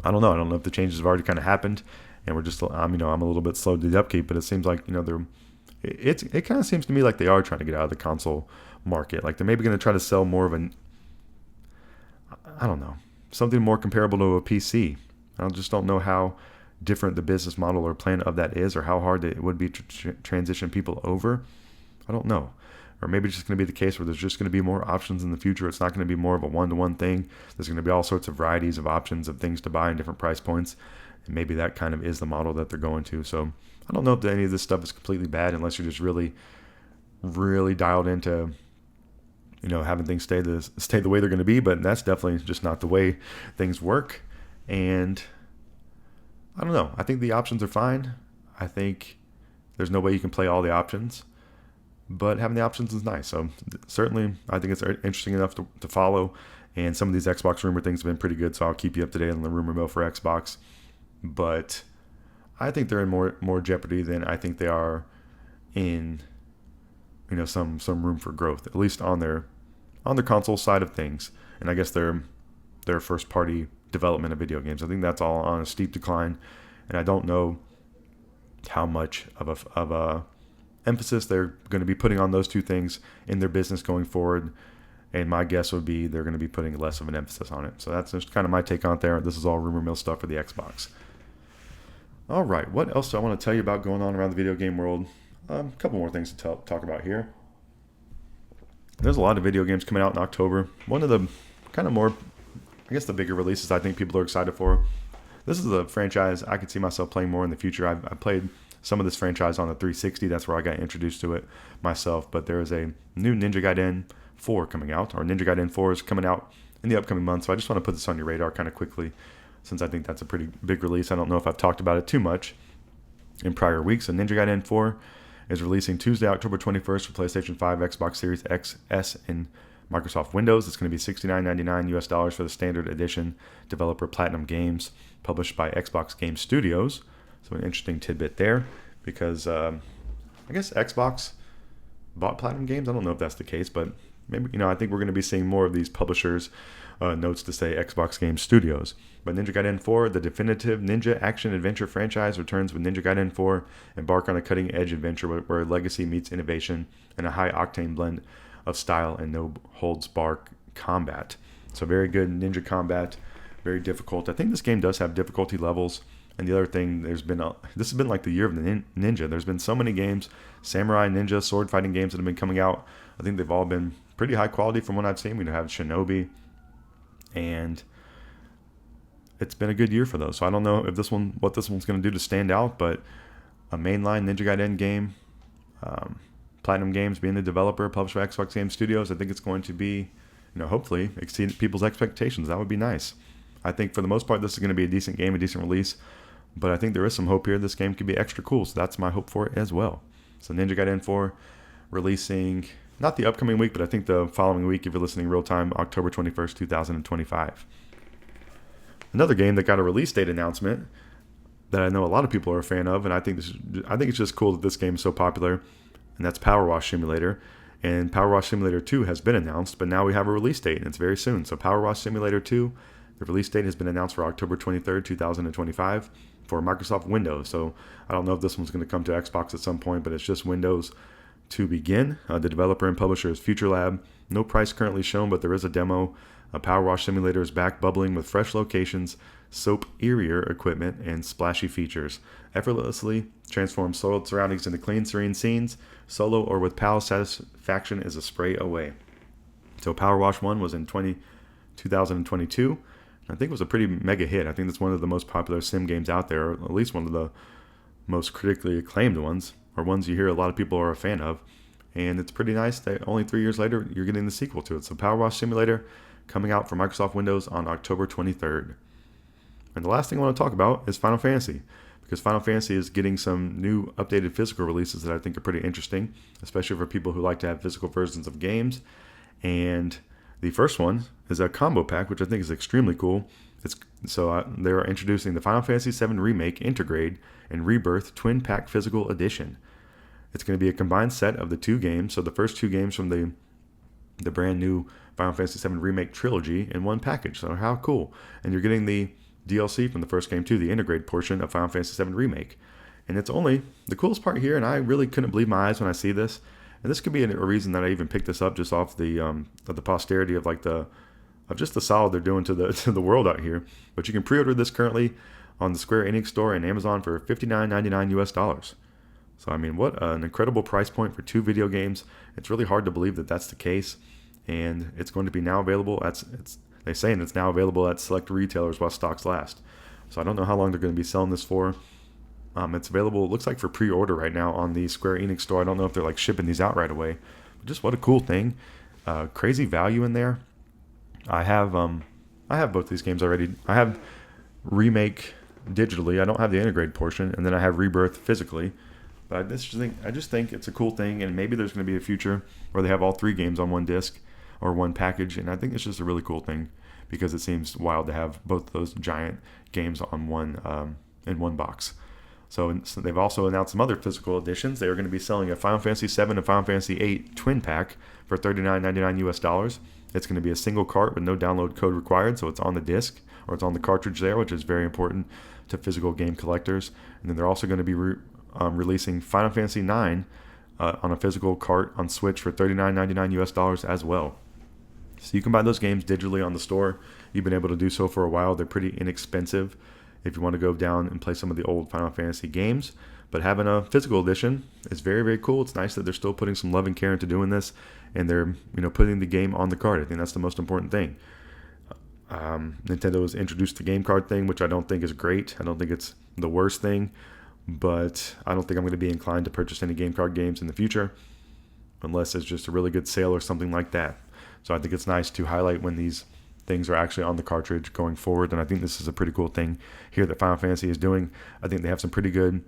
Speaker 2: I don't know. I don't know if the changes have already kind of happened, and we're just I'm a little bit slow to the upkeep, but it seems like it kind of seems to me like they are trying to get out of the console market. Like they're maybe going to try to sell more of I don't know, something more comparable to a PC. I just don't know how different the business model or plan of that is, or how hard it would be to transition people over. I don't know. Or maybe it's just going to be the case where there's just going to be more options in the future. It's not going to be more of a one-to-one thing. There's going to be all sorts of varieties of options of things to buy in different price points. And maybe that kind of is the model that they're going to. So I don't know if any of this stuff is completely bad unless you're just really, really dialed into, having things stay the way they're going to be. But that's definitely just not the way things work. And I don't know. I think the options are fine. I think there's no way you can play all the options, but having the options is nice. So certainly I think it's interesting enough to follow. And some of these Xbox rumor things have been pretty good, so I'll keep you up to date on the rumor mill for Xbox. But I think they're in more jeopardy than I think they are in some room for growth, at least on their console side of things. And I guess their first party development of video games, I think that's all on a steep decline. And I don't know how much of a emphasis they're going to be putting on those two things in their business going forward. And my guess would be they're going to be putting less of an emphasis on it. So that's just kind of my take on it there. This is all rumor mill stuff for the Xbox. All right, what else do I want to tell you about going on around the video game world? A couple more things to talk about here. There's a lot of video games coming out in October. One of the kind of more, I guess, the bigger releases I think people are excited for. This is a franchise I could see myself playing more in the future. I played some of this franchise on the 360. That's where I got introduced to it myself. But there is a new Ninja Gaiden 4 coming out, or Ninja Gaiden 4 is coming out in the upcoming month. So I just want to put this on your radar kind of quickly, since I think that's a pretty big release. I don't know if I've talked about it too much in prior weeks. So Ninja Gaiden 4 is releasing Tuesday, October 21st for PlayStation 5, Xbox Series X, S, and Microsoft Windows. It's going to be $69.99 US for the standard edition. Developer Platinum Games, published by Xbox Game Studios. So an interesting tidbit there, because I guess Xbox bought Platinum Games. I don't know if that's the case, but maybe, I think we're going to be seeing more of these publishers' notes to say Xbox Game Studios. But Ninja Gaiden 4, the definitive ninja action-adventure franchise, returns with Ninja Gaiden 4. Embark on a cutting-edge adventure where legacy meets innovation and a high-octane blend of style and no-holds-barred combat. So very good ninja combat, very difficult. I think this game does have difficulty levels. And the other thing, this has been like the year of the ninja. There's been so many games, samurai, ninja, sword fighting games that have been coming out. I think they've all been pretty high quality from what I've seen. We have Shinobi, and it's been a good year for those. So I don't know if what this one's going to do to stand out, but a mainline Ninja Gaiden game, Platinum Games being the developer, published by Xbox Game Studios, I think it's going to be, hopefully exceed people's expectations. That would be nice. I think for the most part, this is going to be a decent game, a decent release. But I think there is some hope here. This game could be extra cool, so that's my hope for it as well. So Ninja Gaiden 4 releasing, not the upcoming week, but I think the following week if you're listening real time, October 21st, 2025. Another game that got a release date announcement that I know a lot of people are a fan of, and I think it's just cool that this game is so popular, and that's PowerWash Simulator. And PowerWash Simulator 2 has been announced, but now we have a release date, and it's very soon. So PowerWash Simulator 2, the release date has been announced for October 23rd, 2025 for Microsoft Windows. So I don't know if this one's going to come to Xbox at some point, but it's just Windows to begin. The developer and publisher is Future Lab. No price currently shown, but there is a demo. PowerWash Simulator is back, bubbling with fresh locations, soap-erier equipment, and splashy features. Effortlessly transform soiled surroundings into clean, serene scenes. Solo or with PAL, satisfaction is a spray away. So PowerWash 1 was in 2022. I think it was a pretty mega hit. I think it's one of the most popular sim games out there, or at least one of the most critically acclaimed ones, or ones you hear a lot of people are a fan of. And it's pretty nice that only 3 years later, you're getting the sequel to it. So PowerWash Simulator coming out for Microsoft Windows on October 23rd. And the last thing I want to talk about is Final Fantasy, because Final Fantasy is getting some new updated physical releases that I think are pretty interesting, especially for people who like to have physical versions of games. And the first one is a combo pack, which I think is extremely cool. They are introducing the Final Fantasy VII Remake, Intergrade, and Rebirth Twin Pack Physical Edition. It's going to be a combined set of the two games, so the first two games from the brand new Final Fantasy VII Remake trilogy in one package. So how cool. And you're getting the DLC from the first game too, the Intergrade portion of Final Fantasy VII Remake. And it's only, the coolest part here, and I really couldn't believe my eyes when I see this, And this could be a reason that I even picked this up just off of the posterity of just the solid they're doing to the world out here. But you can pre-order this currently on the Square Enix store and Amazon for $59.99 US. So I mean, what an incredible price point for 2 video games. It's really hard to believe that that's the case, and it's going to be now available. They're saying it's now available at select retailers while stocks last. So I don't know how long they're going to be selling this for. It's available, it looks like, for pre-order right now on the Square Enix store. I don't know if they're shipping these out right away. But just what a cool thing. Crazy value in there. I have both these games already. I have Remake digitally. I don't have the integrated portion, and then I have Rebirth physically. But I just think it's a cool thing, and maybe there's going to be a future where they have all 3 games on one disc or one package, and I think it's just a really cool thing because it seems wild to have both those giant games on one in one box. So they've also announced some other physical editions. They are going to be selling a Final Fantasy VII and Final Fantasy VIII twin pack for $39.99 US. It's going to be a single cart with no download code required, so it's on the disc or it's on the cartridge there, which is very important to physical game collectors. And then they're also going to be releasing Final Fantasy IX on a physical cart on Switch for $39.99 US as well. So you can buy those games digitally on the store. You've been able to do so for a while. They're pretty inexpensive if you want to go down and play some of the old Final Fantasy games. But having a physical edition is very, very cool. It's nice that they're still putting some love and care into doing this, and they're putting the game on the card. I think that's the most important thing. Nintendo has introduced the game card thing, which I don't think is great. I don't think it's the worst thing, but I don't think I'm going to be inclined to purchase any game card games in the future unless it's just a really good sale or something like that. So I think it's nice to highlight when these things are actually on the cartridge going forward, and I think this is a pretty cool thing here that Final Fantasy is doing. I think they have some pretty good,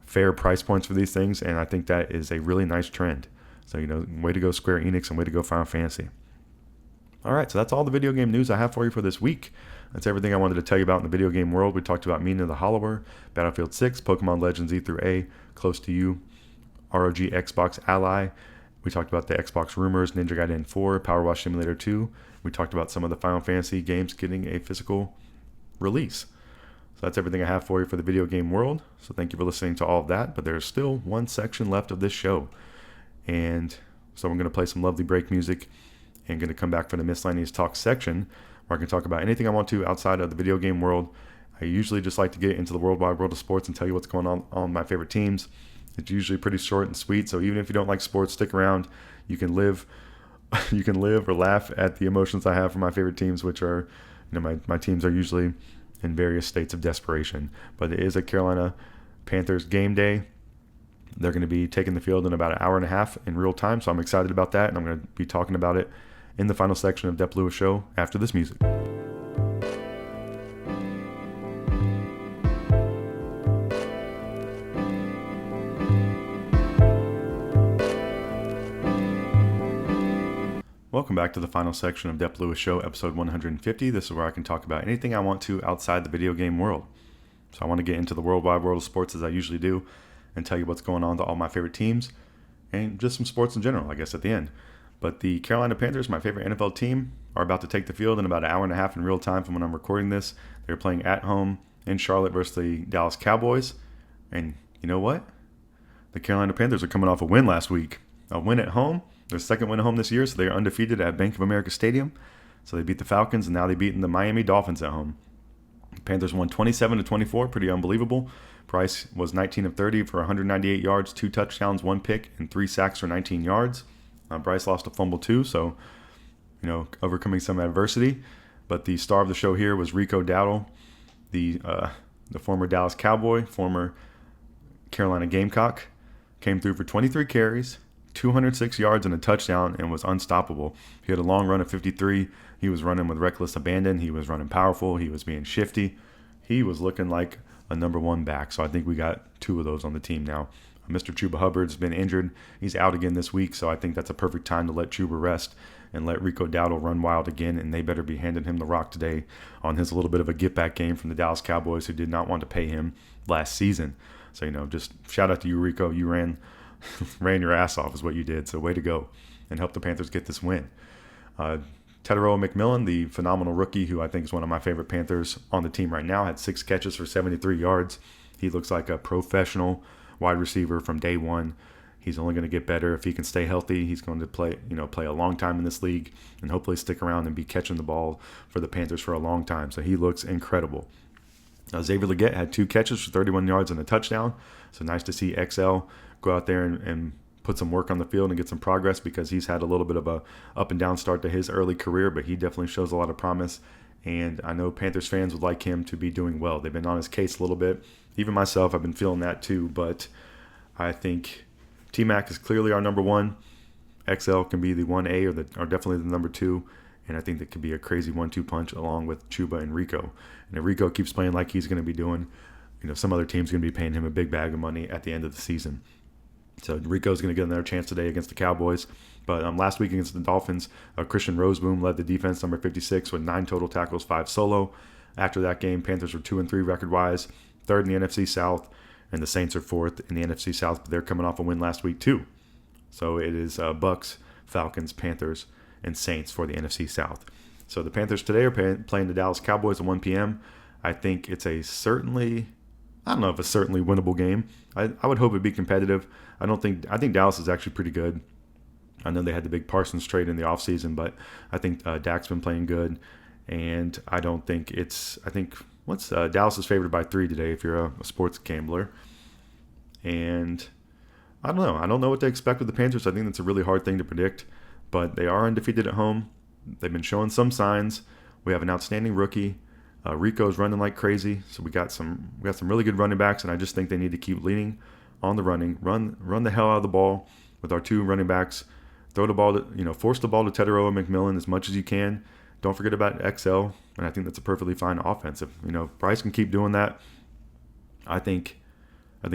Speaker 2: fair price points for these things, and I think that is a really nice trend. So, way to go Square Enix and way to go Final Fantasy. All right, so that's all the video game news I have for you for this week. That's everything I wanted to tell you about in the video game world. We talked about Mina the Hollower, Battlefield 6, Pokemon Legends E through A, Close to You, ROG Xbox Ally. We talked about the Xbox rumors, Ninja Gaiden 4, PowerWash Simulator 2. We talked about some of the Final Fantasy games getting a physical release. So that's everything I have for you for the video game world. So thank you for listening to all of that. But there's still one section left of this show. And so I'm going to play some lovely break music and going to come back for the Miscellaneous Talk section where I can talk about anything I want to outside of the video game world. I usually just like to get into the worldwide world of sports and tell you what's going on my favorite teams. It's usually pretty short and sweet. So even if you don't like sports, stick around. You can live or laugh at the emotions I have for my favorite teams, which are, my teams are usually in various states of desperation. But it is a Carolina Panthers game day. They're going to be taking the field in about an hour and a half in real time, so I'm excited about that, and I'm going to be talking about it in the final section of Dep Lewis Show after this music. Welcome back to the final section of Dep Lewis Show, episode 150. This is where I can talk about anything I want to outside the video game world. So I want to get into the worldwide world of sports as I usually do and tell you what's going on to all my favorite teams and just some sports in general, I guess, at the end. But the Carolina Panthers, my favorite NFL team, are about to take the field in about an hour and a half in real time from when I'm recording this. They're playing at home in Charlotte versus the Dallas Cowboys. And you know what? The Carolina Panthers are coming off a win last week. A win at home. Their second win at home this year, so they are undefeated at Bank of America Stadium. So they beat the Falcons, and now they've beaten the Miami Dolphins at home. The Panthers won 27-24, pretty unbelievable. Price was 19 of 30 for 198 yards, 2 touchdowns, 1 pick, and 3 sacks for 19 yards. Bryce lost a fumble too, so overcoming some adversity. But the star of the show here was Rico Dowdle, the former Dallas Cowboy, former Carolina Gamecock. Came through for 23 carries, 206 yards and a touchdown, and was unstoppable. He had a long run of 53. He was running with reckless abandon. He was running powerful. He was being shifty. He was looking like a number one back. So I think we got 2 of those on the team now. Mr. Chuba Hubbard's been injured. He's out again this week, so I think that's a perfect time to let Chuba rest and let Rico Dowdle run wild again, and they better be handing him the rock today on his little bit of a get-back game from the Dallas Cowboys, who did not want to pay him last season. So, just shout out to you, Rico. You ran your ass off is what you did, so way to go, and help the Panthers get this win. Teteroa McMillan, the phenomenal rookie, who I think is one of my favorite Panthers on the team right now, had 6 catches for 73 yards. He looks like a professional wide receiver from day one. He's only going to get better if he can stay healthy. He's going to play a long time in this league and hopefully stick around and be catching the ball for the Panthers for a long time. So he looks incredible. Xavier Legette had 2 catches for 31 yards and a touchdown. So nice to see XL go out there and put some work on the field and get some progress, because he's had a little bit of a up and down start to his early career, but he definitely shows a lot of promise. And I know Panthers fans would like him to be doing well. They've been on his case a little bit. Even myself, I've been feeling that too. But I think T-Mac is clearly our number 1. XL can be the 1A or definitely the number 2. And I think that could be a crazy 1-2 punch along with Chuba and Rico. And if Rico keeps playing like he's going to be doing, some other team's going to be paying him a big bag of money at the end of the season. So Rico's going to get another chance today against the Cowboys. But last week against the Dolphins, Christian Roseboom led the defense, number 56, with 9 total tackles, 5 solo. After that game, Panthers were 2-3 record-wise, 3rd in the NFC South, and the Saints are 4th in the NFC South, but they're coming off a win last week too. So it is Bucks, Falcons, Panthers, and Saints for the NFC South. So the Panthers today are playing the Dallas Cowboys at 1 p.m. I think it's I don't know if it's certainly winnable game. I would hope it'd be competitive. I think Dallas is actually pretty good. I know they had the big Parsons trade in the offseason, but I think Dak's been playing good. And I think Dallas is favored by 3 today if you're a sports gambler. And I don't know. I don't know what to expect with the Panthers. I think that's a really hard thing to predict. But they are undefeated at home. They've been showing some signs. We have an outstanding rookie. Rico's running like crazy. So we got some really good running backs, and I just think they need to keep leaning on the running. Run the hell out of the ball with our 2 running backs. Throw the ball force the ball to Teteroa McMillan as much as you can. Don't forget about XL, and I think that's a perfectly fine offense. If Bryce can keep doing that, I think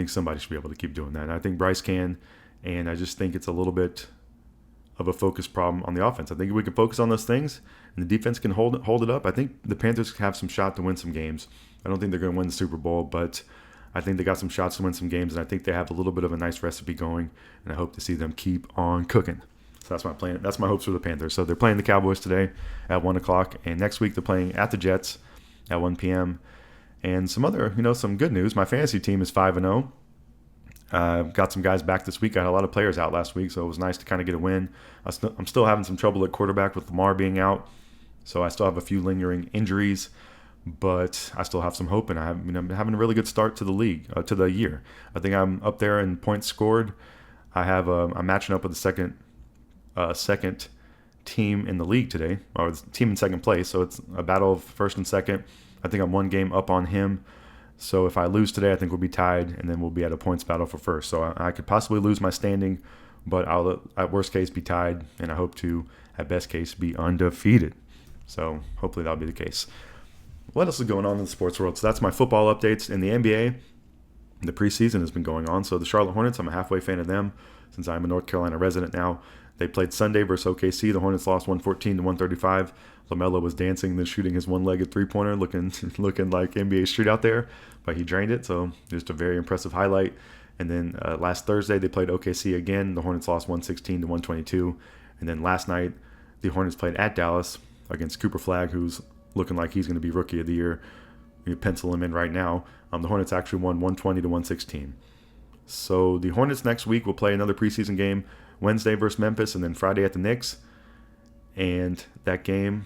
Speaker 2: somebody should be able to keep doing that. And I think Bryce can, and I just think it's a little bit of a focus problem on the offense. I think if we can focus on those things and the defense can hold it up, I think the Panthers have some shot to win some games. I don't think they're going to win the Super Bowl, but I think they got some shots to win some games, and I think they have a little bit of a nice recipe going, and I hope to see them keep on cooking. So that's my plan. That's my hopes for the Panthers. So they're playing the Cowboys today at 1 o'clock, and next week they're playing at the Jets at 1 p.m. And some other, some good news. My fantasy team is 5-0. Got some guys back this week. I had a lot of players out last week, so it was nice to kind of get a win. I'm still having some trouble at quarterback with Lamar being out, so I still have a few lingering injuries, but I still have some hope, and I'm having a really good start to the league, to the year. I think I'm up there in points scored. I'm matching up with the second team in the league today, or the team in second place, so it's a battle of first and second. I think I'm 1 game up on him. So if I lose today, I think we'll be tied, and then we'll be at a points battle for first. So I could possibly lose my standing, but I'll, at worst case, be tied, and I hope to, at best case, be undefeated. So hopefully that'll be the case. What else is going on in the sports world? So that's my football updates. In the NBA, the preseason has been going on. So the Charlotte Hornets, I'm a halfway fan of them since I'm a North Carolina resident now. They played Sunday versus OKC. The Hornets lost 114-135. LaMelo was dancing and then shooting his one-legged three-pointer, looking like NBA Street out there, but he drained it, so just a very impressive highlight. And then last Thursday, they played OKC again. The Hornets lost 116-122. And then last night, the Hornets played at Dallas against Cooper Flagg, who's looking like he's going to be Rookie of the Year. You pencil him in right now. The Hornets actually won 120-116. So the Hornets next week will play another preseason game, Wednesday versus Memphis, and then Friday at the Knicks. And that game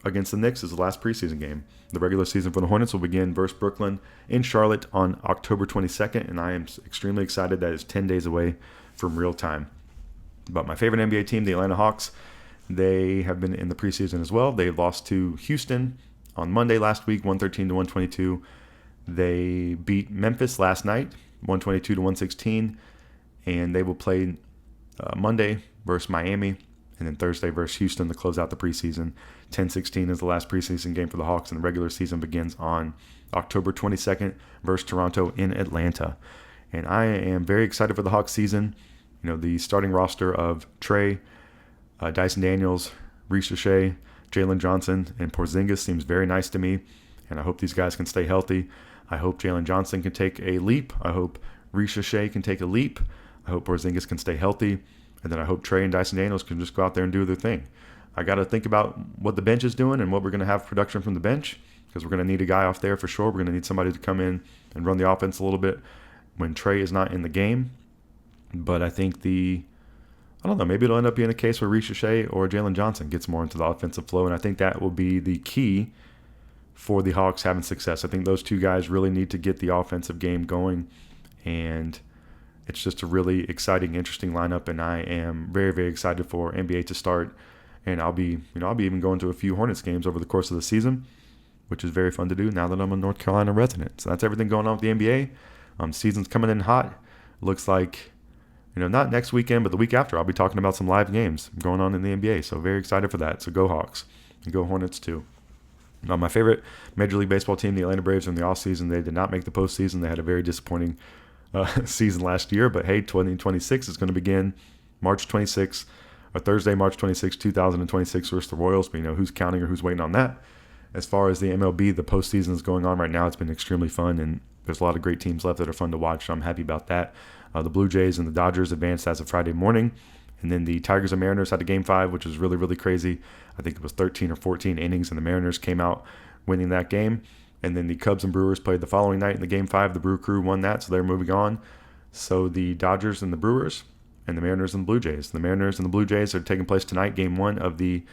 Speaker 2: against the Knicks is the last preseason game. The regular season for the Hornets will begin versus Brooklyn in Charlotte on October 22nd, and I am extremely excited that it's 10 days away from real time. But my favorite NBA team, the Atlanta Hawks, they have been in the preseason as well. They lost to Houston on Monday last week, 113-122. They beat Memphis last night, 122-116, and they will play Monday versus Miami, and then Thursday versus Houston to close out the preseason. 10-16 is the last preseason game for the Hawks, and the regular season begins on October 22nd versus Toronto in Atlanta. And I am very excited for the Hawks season. The starting roster of Trey, Dyson Daniels, Reece Shea, Jalen Johnson, and Porzingis seems very nice to me, and I hope these guys can stay healthy. I hope Jalen Johnson can take a leap. I hope Reece Shea can take a leap. I hope Porzingis can stay healthy. And then I hope Trey and Dyson Daniels can just go out there and do their thing. I got to think about what the bench is doing and what we're going to have production from the bench, because we're going to need a guy off there for sure. We're going to need somebody to come in and run the offense a little bit when Trey is not in the game. But I think I don't know, maybe it'll end up being a case where Ricochet or Jalen Johnson gets more into the offensive flow, and I think that will be the key for the Hawks having success. I think those two guys really need to get the offensive game going, and it's just a really exciting, interesting lineup, and I am very, very excited for NBA to start. And I'll be even going to a few Hornets games over the course of the season, which is very fun to do now that I'm a North Carolina resident. So that's everything going on with the NBA. Season's coming in hot. Looks like, not next weekend, but the week after, I'll be talking about some live games going on in the NBA. So very excited for that. So go Hawks and go Hornets too. My favorite Major League Baseball team, the Atlanta Braves, in the offseason, they did not make the postseason. They had a very disappointing season last year. But hey, 2026 is going to begin March 26th. Thursday, March 26, 2026 versus the Royals. But who's counting or who's waiting on that. As far as the MLB, the postseason is going on right now. It's been extremely fun, and there's a lot of great teams left that are fun to watch, so I'm happy about that. The Blue Jays and the Dodgers advanced as of Friday morning. And then the Tigers and Mariners had a Game 5, which was really, really crazy. I think it was 13 or 14 innings, and the Mariners came out winning that game. And then the Cubs and Brewers played the following night in the Game 5. The Brew Crew won that, so they're moving on. So the Dodgers and the Brewers, and the Mariners and the Blue Jays. The Mariners and the Blue Jays are taking place tonight. Game 1 of the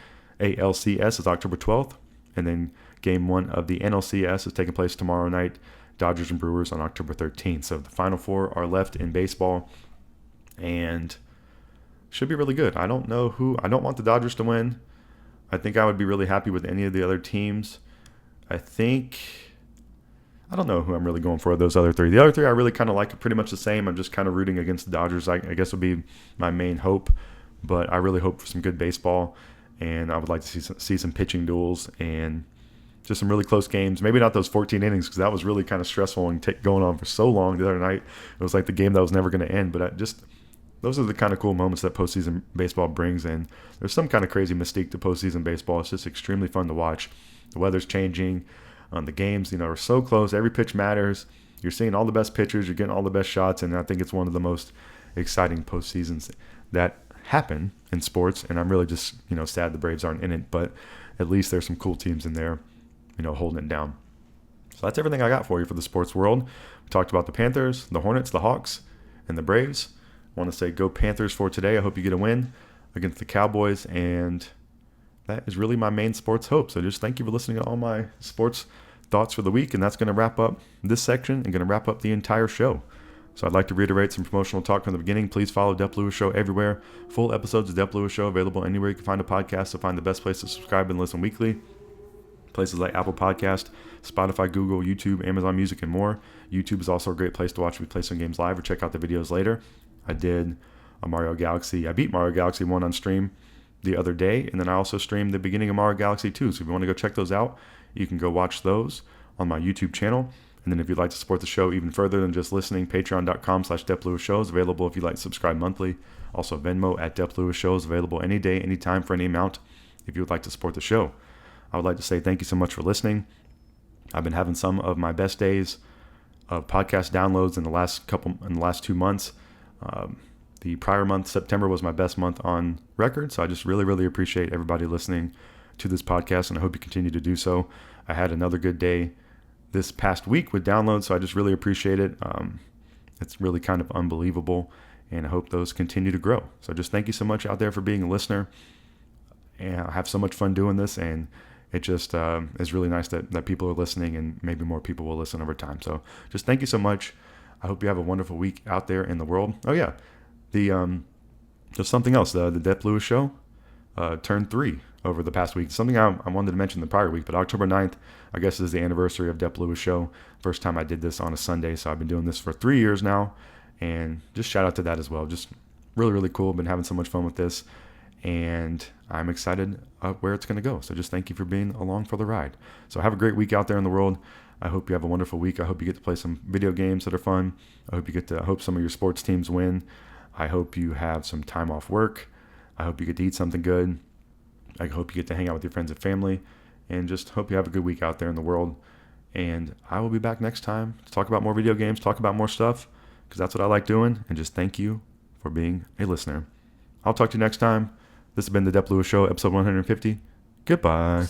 Speaker 2: ALCS is October 12th. And then Game 1 of the NLCS is taking place tomorrow night. Dodgers and Brewers on October 13th. So the Final Four are left in baseball. And should be really good. I don't want the Dodgers to win. I think I would be really happy with any of the other teams. I don't know who I'm really going for, those other three. The other three I really kind of like pretty much the same. I'm just kind of rooting against the Dodgers, I guess would be my main hope. But I really hope for some good baseball, and I would like to see some pitching duels and just some really close games. Maybe not those 14 innings, because that was really kind of stressful and going on for so long the other night. It was like the game that was never going to end. But those are the kind of cool moments that postseason baseball brings, and there's some kind of crazy mystique to postseason baseball. It's just extremely fun to watch. The weather's changing. The games, are so close. Every pitch matters. You're seeing all the best pitchers. You're getting all the best shots, and I think it's one of the most exciting postseasons that happen in sports. And I'm really just, sad the Braves aren't in it, but at least there's some cool teams in there, holding it down. So that's everything I got for you for the sports world. We talked about the Panthers, the Hornets, the Hawks, and the Braves. I want to say go Panthers for today. I hope you get a win against the Cowboys, and that is really my main sports hope. So just thank you for listening to all my sports thoughts for the week, and that's going to wrap up this section and going to wrap up the entire show. So I'd like to reiterate some promotional talk from the beginning. Please follow Dep Lewis Show everywhere. Full episodes of Dep Lewis Show available anywhere you can find a podcast. So find the best place to subscribe and listen weekly. Places like Apple Podcast, Spotify, Google, YouTube, Amazon Music, and more. YouTube is also a great place to watch me play some games live or check out the videos later. I beat Mario Galaxy 1 on stream the other day, and then I also streamed the beginning of Mario Galaxy 2. So if you want to go check those out, you can go watch those on my YouTube channel. And then if you'd like to support the show even further than just listening, patreon.com/Dep Lewis Show is available if you'd like to subscribe monthly. Also Venmo at Dep Lewis Show is available any day, anytime, for any amount if you would like to support the show. I would like to say thank you so much for listening. I've been having some of my best days of podcast downloads in the last 2 months. The prior month, September, was my best month on record. So I just really, really appreciate everybody listening to this podcast, and I hope you continue to do so. I had another good day this past week with downloads, so I just really appreciate it. It's really kind of unbelievable, and I hope those continue to grow. So just thank you so much out there for being a listener. And I have so much fun doing this, and it just is really nice that people are listening, and maybe more people will listen over time. So just thank you so much. I hope you have a wonderful week out there in the world. Oh yeah, there's something else. The Dep Lewis Show turned 3 over the past week. Something I wanted to mention the prior week, but October 9th, I guess, is the anniversary of Dep Lewis Show. First time I did this on a Sunday, so I've been doing this for 3 years now, and just shout out to that as well. Just really, really cool. Been having so much fun with this, and I'm excited where it's going to go. So just thank you for being along for the ride. So have a great week out there in the world. I hope you have a wonderful week. I hope you get to play some video games that are fun. I hope some of your sports teams win. I hope you have some time off work. I hope you get to eat something good. I hope you get to hang out with your friends and family, and just hope you have a good week out there in the world. And I will be back next time to talk about more video games, talk about more stuff, because that's what I like doing. And just thank you for being a listener. I'll talk to you next time. This has been the Dep Lewis Show, episode 150. Goodbye.